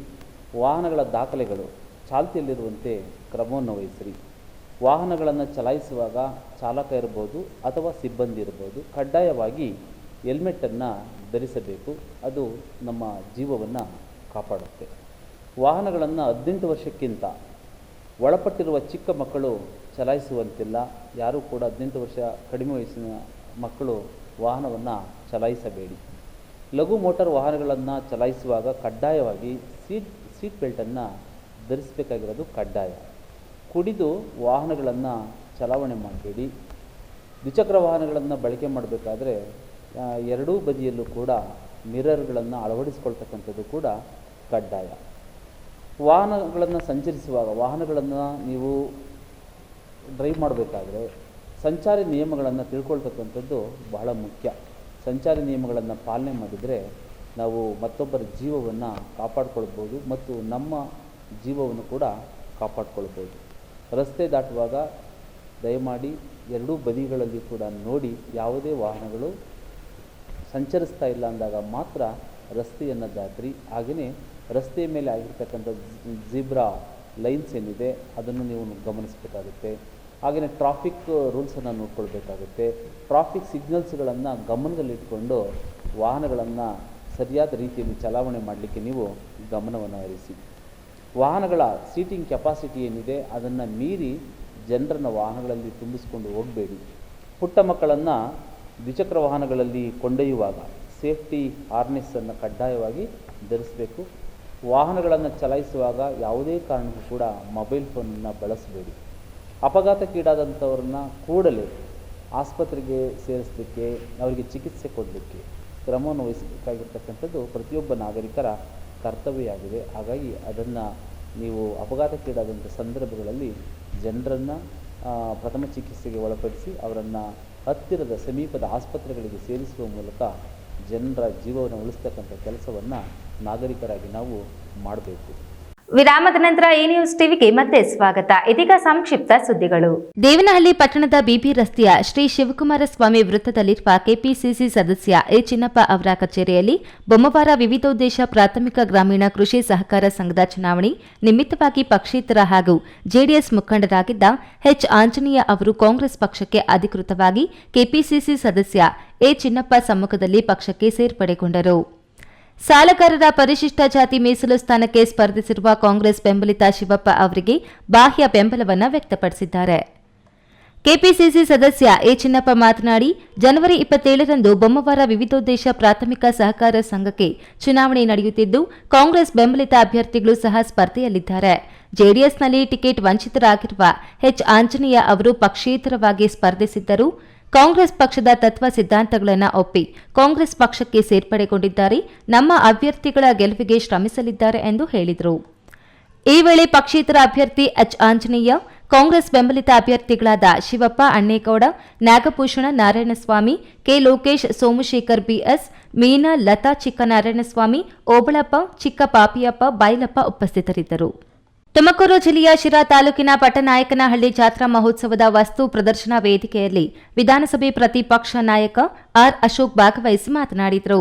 ವಾಹನಗಳ ದಾಖಲೆಗಳು ಚಾಲ್ತಿಯಲ್ಲಿರುವಂತೆ ಕ್ರಮವನ್ನು ವಹಿಸಿರಿ. ವಾಹನಗಳನ್ನು ಚಲಾಯಿಸುವಾಗ ಚಾಲಕ ಇರ್ಬೋದು ಅಥವಾ ಸಿಬ್ಬಂದಿ ಇರ್ಬೋದು, ಕಡ್ಡಾಯವಾಗಿ ಹೆಲ್ಮೆಟನ್ನು ಧರಿಸಬೇಕು. ಅದು ನಮ್ಮ ಜೀವವನ್ನು ಕಾಪಾಡುತ್ತೆ. ವಾಹನಗಳನ್ನು 18 ವರ್ಷಕ್ಕಿಂತ ಒಳಪಟ್ಟಿರುವ ಚಿಕ್ಕ ಮಕ್ಕಳು ಚಲಾಯಿಸುವಂತಿಲ್ಲ. ಯಾರೂ ಕೂಡ 18 ವರ್ಷ ಕಡಿಮೆ ವಯಸ್ಸಿನ ಮಕ್ಕಳು ವಾಹನವನ್ನು ಚಲಾಯಿಸಬೇಡಿ. ಲಘು ಮೋಟಾರ್ ವಾಹನಗಳನ್ನು ಚಲಾಯಿಸುವಾಗ ಕಡ್ಡಾಯವಾಗಿ ಸೀಟ್ ಬೆಲ್ಟನ್ನು ಧರಿಸಬೇಕಾಗಿರೋದು ಕಡ್ಡಾಯ. ಕುಡಿದು ವಾಹನಗಳನ್ನು ಚಲಾವಣೆ ಮಾಡಬೇಡಿ. ದ್ವಿಚಕ್ರ ವಾಹನಗಳನ್ನು ಬಳಕೆ ಮಾಡಬೇಕಾದ್ರೆ ಎರಡೂ ಬದಿಯಲ್ಲೂ ಕೂಡ ಮಿರರ್ಗಳನ್ನು ಅಳವಡಿಸಿಕೊಳ್ತಕ್ಕಂಥದ್ದು ಕೂಡ ಕಡ್ಡಾಯ. ವಾಹನಗಳನ್ನು ಸಂಚರಿಸುವಾಗ, ವಾಹನಗಳನ್ನು ನೀವು ಡ್ರೈವ್ ಮಾಡಬೇಕಾದ್ರೆ ಸಂಚಾರಿ ನಿಯಮಗಳನ್ನು ತಿಳ್ಕೊಳ್ತಕ್ಕಂಥದ್ದು ಬಹಳ ಮುಖ್ಯ. ಸಂಚಾರಿ ನಿಯಮಗಳನ್ನು ಪಾಲನೆ ಮಾಡಿದರೆ ನಾವು ಮತ್ತೊಬ್ಬರ ಜೀವವನ್ನು ಕಾಪಾಡಿಕೊಳ್ಬೋದು ಮತ್ತು ನಮ್ಮ ಜೀವವನ್ನು ಕೂಡ ಕಾಪಾಡಿಕೊಳ್ಬೋದು. ರಸ್ತೆ ದಾಟುವಾಗ ದಯಮಾಡಿ ಎರಡೂ ಬದಿಗಳಲ್ಲಿ ಕೂಡ ನೋಡಿ, ಯಾವುದೇ ವಾಹನಗಳು ಸಂಚರಿಸ್ತಾ ಇಲ್ಲ ಅಂದಾಗ ಮಾತ್ರ ರಸ್ತೆಯನ್ನು ದಾಟ್ರಿ. ಹಾಗೆಯೇ ರಸ್ತೆಯ ಮೇಲೆ ಆಗಿರ್ತಕ್ಕಂಥ ಜಿಬ್ರಾ ಲೈನ್ಸ್ ಏನಿದೆ ಅದನ್ನು ನೀವು ಗಮನಿಸಬೇಕಾಗುತ್ತೆ. ಹಾಗೆಯೇ ಟ್ರಾಫಿಕ್ ರೂಲ್ಸನ್ನು ನೋಡ್ಕೊಳ್ಬೇಕಾಗುತ್ತೆ. ಟ್ರಾಫಿಕ್ ಸಿಗ್ನಲ್ಸ್ಗಳನ್ನು ಗಮನದಲ್ಲಿಟ್ಕೊಂಡು ವಾಹನಗಳನ್ನು ಸರಿಯಾದ ರೀತಿಯಲ್ಲಿ ಚಲಾವಣೆ ಮಾಡಲಿಕ್ಕೆ ನೀವು ಗಮನವನ್ನು ಹರಿಸಿ. ವಾಹನಗಳ ಸೀಟಿಂಗ್ ಕೆಪಾಸಿಟಿ ಏನಿದೆ ಅದನ್ನು ಮೀರಿ ಜನರನ್ನು ವಾಹನಗಳಲ್ಲಿ ತುಂಬಿಸ್ಕೊಂಡು ಹೋಗಬೇಡಿ. ಪುಟ್ಟ ಮಕ್ಕಳನ್ನು ದ್ವಿಚಕ್ರ ವಾಹನಗಳಲ್ಲಿ ಕೊಂಡೊಯ್ಯುವಾಗ ಸೇಫ್ಟಿ ಹಾರ್ನೆಸ್ಸನ್ನು ಕಡ್ಡಾಯವಾಗಿ ಧರಿಸಬೇಕು. ವಾಹನಗಳನ್ನು ಚಲಾಯಿಸುವಾಗ ಯಾವುದೇ ಕಾರಣಕ್ಕೂ ಕೂಡ ಮೊಬೈಲ್ ಫೋನನ್ನು ಬಳಸಬೇಡಿ. ಅಪಘಾತಕ್ಕೀಡಾದಂಥವ್ರನ್ನ ಕೂಡಲೇ ಆಸ್ಪತ್ರೆಗೆ ಸೇರಿಸಲಿಕ್ಕೆ, ಅವರಿಗೆ ಚಿಕಿತ್ಸೆ ಕೊಡಲಿಕ್ಕೆ ಕ್ರಮವನ್ನು ವಹಿಸಬೇಕಾಗಿರ್ತಕ್ಕಂಥದ್ದು ಪ್ರತಿಯೊಬ್ಬ ನಾಗರಿಕರ ಕರ್ತವ್ಯ ಆಗಿದೆ. ಹಾಗಾಗಿ ಅದನ್ನು ನೀವು ಅಪಘಾತಕ್ಕೀಡಾದಂಥ ಸಂದರ್ಭಗಳಲ್ಲಿ ಜನರನ್ನು ಪ್ರಥಮ ಚಿಕಿತ್ಸೆಗೆ ಒಳಪಡಿಸಿ ಅವರನ್ನು ಹತ್ತಿರದ ಸಮೀಪದ ಆಸ್ಪತ್ರೆಗಳಿಗೆ ಸೇರಿಸುವ ಮೂಲಕ ಜನರ ಜೀವವನ್ನು ಉಳಿಸ್ತಕ್ಕಂಥ ಕೆಲಸವನ್ನು ನಾಗರಿಕರಾಗಿ ನಾವು ಮಾಡಬೇಕು. ವಿರಾಮದ ನಂತರ ಈ ನ್ಯೂಸ್ ಟಿವಿಗೆ ಮತ್ತೆ ಸ್ವಾಗತ. ಇದೀಗ ಸಂಕ್ಷಿಪ್ತ ಸುದ್ದಿಗಳು. ದೇವನಹಳ್ಳಿ ಪಟ್ಟಣದ ಬಿಬಿ ರಸ್ತೆಯ ಶ್ರೀ ಶಿವಕುಮಾರ ಸ್ವಾಮಿ ವೃತ್ತದಲ್ಲಿರುವ ಕೆಪಿಸಿಸಿ ಸದಸ್ಯ ಎ ಚಿನ್ನಪ್ಪ ಅವರ ಕಚೇರಿಯಲ್ಲಿ ಬೊಮ್ಮವಾರ ವಿವಿಧೋದ್ದೇಶ ಪ್ರಾಥಮಿಕ ಗ್ರಾಮೀಣ ಕೃಷಿ ಸಹಕಾರ ಸಂಘದ ಚುನಾವಣೆ ನಿಮಿತ್ತವಾಗಿ ಪಕ್ಷೇತರ ಹಾಗೂ ಜೆಡಿಎಸ್ ಮುಖಂಡರಾಗಿದ್ದ ಎಚ್ ಆಂಜನೇಯ ಅವರು ಕಾಂಗ್ರೆಸ್ ಪಕ್ಷಕ್ಕೆ ಅಧಿಕೃತವಾಗಿ ಕೆಪಿಸಿಸಿ ಸದಸ್ಯ ಎ ಚಿನ್ನಪ್ಪ ಸಮ್ಮುಖದಲ್ಲಿ ಪಕ್ಷಕ್ಕೆ ಸೇರ್ಪಡೆಗೊಂಡರು. ಸಾಲಗಾರರ ಪರಿಶಿಷ್ಟ ಜಾತಿ ಮೀಸಲು ಸ್ಥಾನಕ್ಕೆ ಸ್ಪರ್ಧಿಸಿರುವ ಕಾಂಗ್ರೆಸ್ ಬೆಂಬಲಿತ ಶಿವಪ್ಪ ಅವರಿಗೆ ಬಾಹ್ಯ ಬೆಂಬಲವನ್ನು ವ್ಯಕ್ತಪಡಿಸಿದ್ದಾರೆ. ಕೆಪಿಸಿಸಿ ಸದಸ್ಯ ಎ ಚಿನ್ನಪ್ಪ ಮಾತನಾಡಿ, ಜನವರಿ 27ರಂದು ಬೊಮ್ಮವಾರ ವಿವಿಧೋದ್ದೇಶ ಪ್ರಾಥಮಿಕ ಸಹಕಾರ ಸಂಘಕ್ಕೆ ಚುನಾವಣೆ ನಡೆಯುತ್ತಿದ್ದು, ಕಾಂಗ್ರೆಸ್ ಬೆಂಬಲಿತ ಅಭ್ಯರ್ಥಿಗಳು ಸಹ ಸ್ಪರ್ಧೆಯಲ್ಲಿದ್ದಾರೆ. ಜೆಡಿಎಸ್ನಲ್ಲಿ ಟಿಕೆಟ್ ವಂಚಿತರಾಗಿರುವ ಎಚ್ ಆಂಜನೇಯ ಅವರು ಪಕ್ಷೇತರವಾಗಿ ಸ್ಪರ್ಧಿಸಿದ್ದರು. ಕಾಂಗ್ರೆಸ್ ಪಕ್ಷದ ತತ್ವ ಸಿದ್ಧಾಂತಗಳನ್ನು ಒಪ್ಪಿ ಕಾಂಗ್ರೆಸ್ ಪಕ್ಷಕ್ಕೆ ಸೇರ್ಪಡೆಗೊಂಡಿದ್ದಾರೆ. ನಮ್ಮ ಅಭ್ಯರ್ಥಿಗಳ ಗೆಲುವಿಗೆ ಶ್ರಮಿಸಲಿದ್ದಾರೆ ಎಂದು ಹೇಳಿದರು. ಈ ವೇಳೆ ಪಕ್ಷೇತರ ಅಭ್ಯರ್ಥಿ ಎಚ್ ಆಂಜನೇಯ, ಕಾಂಗ್ರೆಸ್ ಬೆಂಬಲಿತ ಅಭ್ಯರ್ಥಿಗಳಾದ ಶಿವಪ್ಪ ಅಣ್ಣೇಗೌಡ, ನಾಗಭೂಷಣ ನಾರಾಯಣಸ್ವಾಮಿ, ಕೆ ಲೋಕೇಶ್, ಸೋಮಶೇಖರ್ ಬಿಎಸ್, ಮೀನಾ, ಲತಾ, ಚಿಕ್ಕನಾರಾಯಣಸ್ವಾಮಿ, ಓಬಳಪ್ಪ, ಚಿಕ್ಕ ಪಾಪಿಯಪ್ಪ, ಬೈಲಪ್ಪ ಉಪಸ್ಥಿತರಿದ್ದರು. ತುಮಕೂರು ಜಿಲ್ಲೆಯ ಶಿರಾ ತಾಲೂಕಿನ ಪಟ್ಟನಾಯಕನಹಳ್ಳಿ ಜಾತ್ರಾ ಮಹೋತ್ಸವದ ವಸ್ತು ಪ್ರದರ್ಶನ ವೇದಿಕೆಯಲ್ಲಿ ವಿಧಾನಸಭೆ ಪ್ರತಿಪಕ್ಷ ನಾಯಕ ಆರ್ ಅಶೋಕ್ ಭಾಗವಹಿಸಿ ಮಾತನಾಡಿದರು.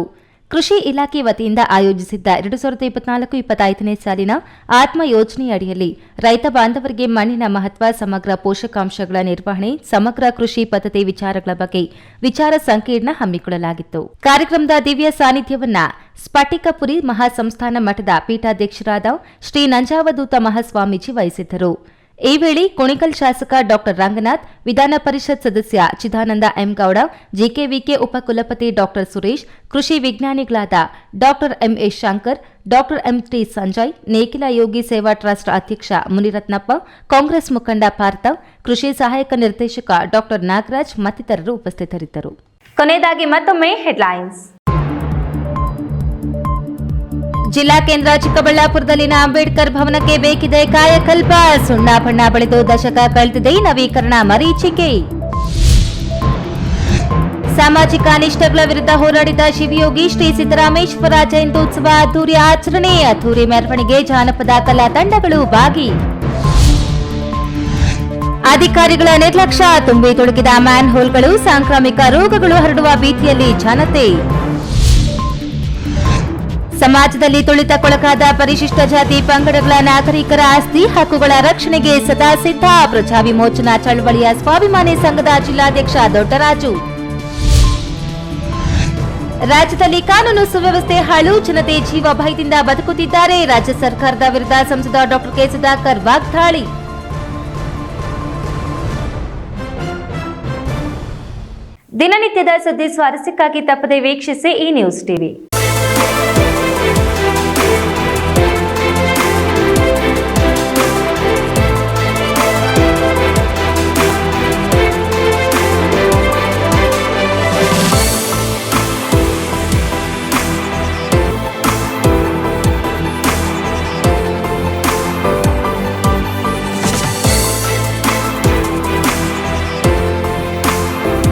ಕೃಷಿ ಇಲಾಖೆ ವತಿಯಿಂದ ಆಯೋಜಿಸಿದ್ದ 2024-25ನೇ ಸಾಲಿನ ಆತ್ಮ ಯೋಜನೆಯಡಿಯಲ್ಲಿ ರೈತ ಬಾಂಧವರಿಗೆ ಮಣ್ಣಿನ ಮಹತ್ವ, ಸಮಗ್ರ ಪೋಷಕಾಂಶಗಳ ನಿರ್ವಹಣೆ, ಸಮಗ್ರ ಕೃಷಿ ಪದ್ಧತಿ ವಿಚಾರಗಳ ಬಗ್ಗೆ ವಿಚಾರ ಸಂಕಿರಣ ಹಮ್ಮಿಕೊಳ್ಳಲಾಗಿತ್ತು. ಕಾರ್ಯಕ್ರಮದ ದಿವ್ಯ ಸಾನ್ನಿಧ್ಯವನ್ನ ಸ್ಫಟಿಕಪುರಿ ಮಹಾಸಂಸ್ಥಾನ ಮಠದ ಪೀಠಾಧ್ಯಕ್ಷರಾದ ಶ್ರೀ ನಂಜಾವಧೂತ ಮಹಾಸ್ವಾಮೀಜಿ ವಹಿಸಿದ್ದರು. ಈ ವೇಳೆ ಕುಣಿಗಲ್ ಶಾಸಕ ಡಾ ರಂಗನಾಥ್, ವಿಧಾನ ಪರಿಷತ್ ಸದಸ್ಯ ಚಿದಾನಂದ ಎಂ ಗೌಡ, ಜಿಕೆವಿಕೆ ಉಪಕುಲಪತಿ ಡಾ ಸುರೇಶ್, ಕೃಷಿ ವಿಜ್ಞಾನಿಗಳಾದ ಡಾ ಎಂಎಸ್ ಶಂಕರ್, ಡಾ ಎಂಟಿ ಸಂಜಯ್, ನೇಕಿಲ ಯೋಗಿ ಸೇವಾ ಟ್ರಸ್ಟ್ ಅಧ್ಯಕ್ಷ ಮುನಿರತ್ನಪ್ಪ, ಕಾಂಗ್ರೆಸ್ ಮುಖಂಡ ಪಾರ್ಥ, ಕೃಷಿ ಸಹಾಯಕ ನಿರ್ದೇಶಕ ಡಾ ನಾಗರಾಜ್ ಮತ್ತಿತರರು ಉಪಸ್ಥಿತರಿದ್ದರು. ಕೊನೆಯದಾಗಿ ಮತ್ತೊಮ್ಮೆ ಹೆಡ್ಲೈನ್ಸ್. ಜಿಲ್ಲಾ ಕೇಂದ್ರ ಚಿಕ್ಕಬಳ್ಳಾಪುರದಲ್ಲಿನ ಅಂಬೇಡ್ಕರ್ ಭವನಕ್ಕೆ ಬೇಕಿದೆ ಕಾಯಕಲ್ಪ, ಸುಣ್ಣ ಬಣ್ಣ ಬಳಿದು ದಶಕ ಕಳೆದಿದೆ, ನವೀಕರಣ ಮರೀಚಿಕೆ. ಸಾಮಾಜಿಕ ಅನಿಷ್ಟಗಳ ವಿರುದ್ಧ ಹೋರಾಡಿದ ಶಿವಯೋಗಿ ಶ್ರೀ ಸಿದ್ದರಾಮೇಶ್ವರ ಜಯಂತ್ಯುತ್ಸವ ಅದ್ದೂರಿ ಆಚರಣೆ, ಅದ್ದೂರಿ ಮೆರವಣಿಗೆ, ಜಾನಪದ ಕಲಾ ತಂಡಗಳು ಭಾಗಿ. ಅಧಿಕಾರಿಗಳ ನಿರ್ಲಕ್ಷ್ಯ, ತುಂಬಿ ತುಳುಕಿದ ಮ್ಯಾನ್ ಹೋಲ್ಗಳು, ಸಾಂಕ್ರಾಮಿಕ ರೋಗಗಳು ಹರಡುವ ಭೀತಿಯಲ್ಲಿ ಜನತೆ. ಸಮಾಜದಲ್ಲಿ ತುಳಿತಕ್ಕೊಳಗಾದ ಪರಿಶಿಷ್ಟ ಜಾತಿ ಪಂಗಡಗಳ ನಾಗರಿಕರ ಆಸ್ತಿ ಹಕ್ಕುಗಳ ರಕ್ಷಣೆಗೆ ಸದಾ ಸಿದ್ಧ, ಪ್ರಜಾ ವಿಮೋಚನಾ ಚಳವಳಿಯ ಸ್ವಾಭಿಮಾನಿ ಸಂಘದ ಜಿಲ್ಲಾಧ್ಯಕ್ಷ ದೊಡ್ಡರಾಜು. ರಾಜ್ಯದಲ್ಲಿ ಕಾನೂನು ಸುವ್ಯವಸ್ಥೆ ಹಾಳು, ಜನತೆ ಜೀವ ಭಯದಿಂದ ಬದುಕುತ್ತಿದ್ದಾರೆ, ರಾಜ್ಯ ಸರ್ಕಾರದ ವಿರುದ್ಧ ಸಂಸದ ಡಾ ಕೆ ಸುಧಾಕರ್ ವಾಗ್ದಾಳಿ. ದಿನನಿತ್ಯದ ಸುದ್ದಿ ಸ್ವಾರಸ್ಯಕ್ಕಾಗಿ ತಪ್ಪದೆ ವೀಕ್ಷಿಸಿ ಈ ನ್ಯೂಸ್ ಟಿವಿ.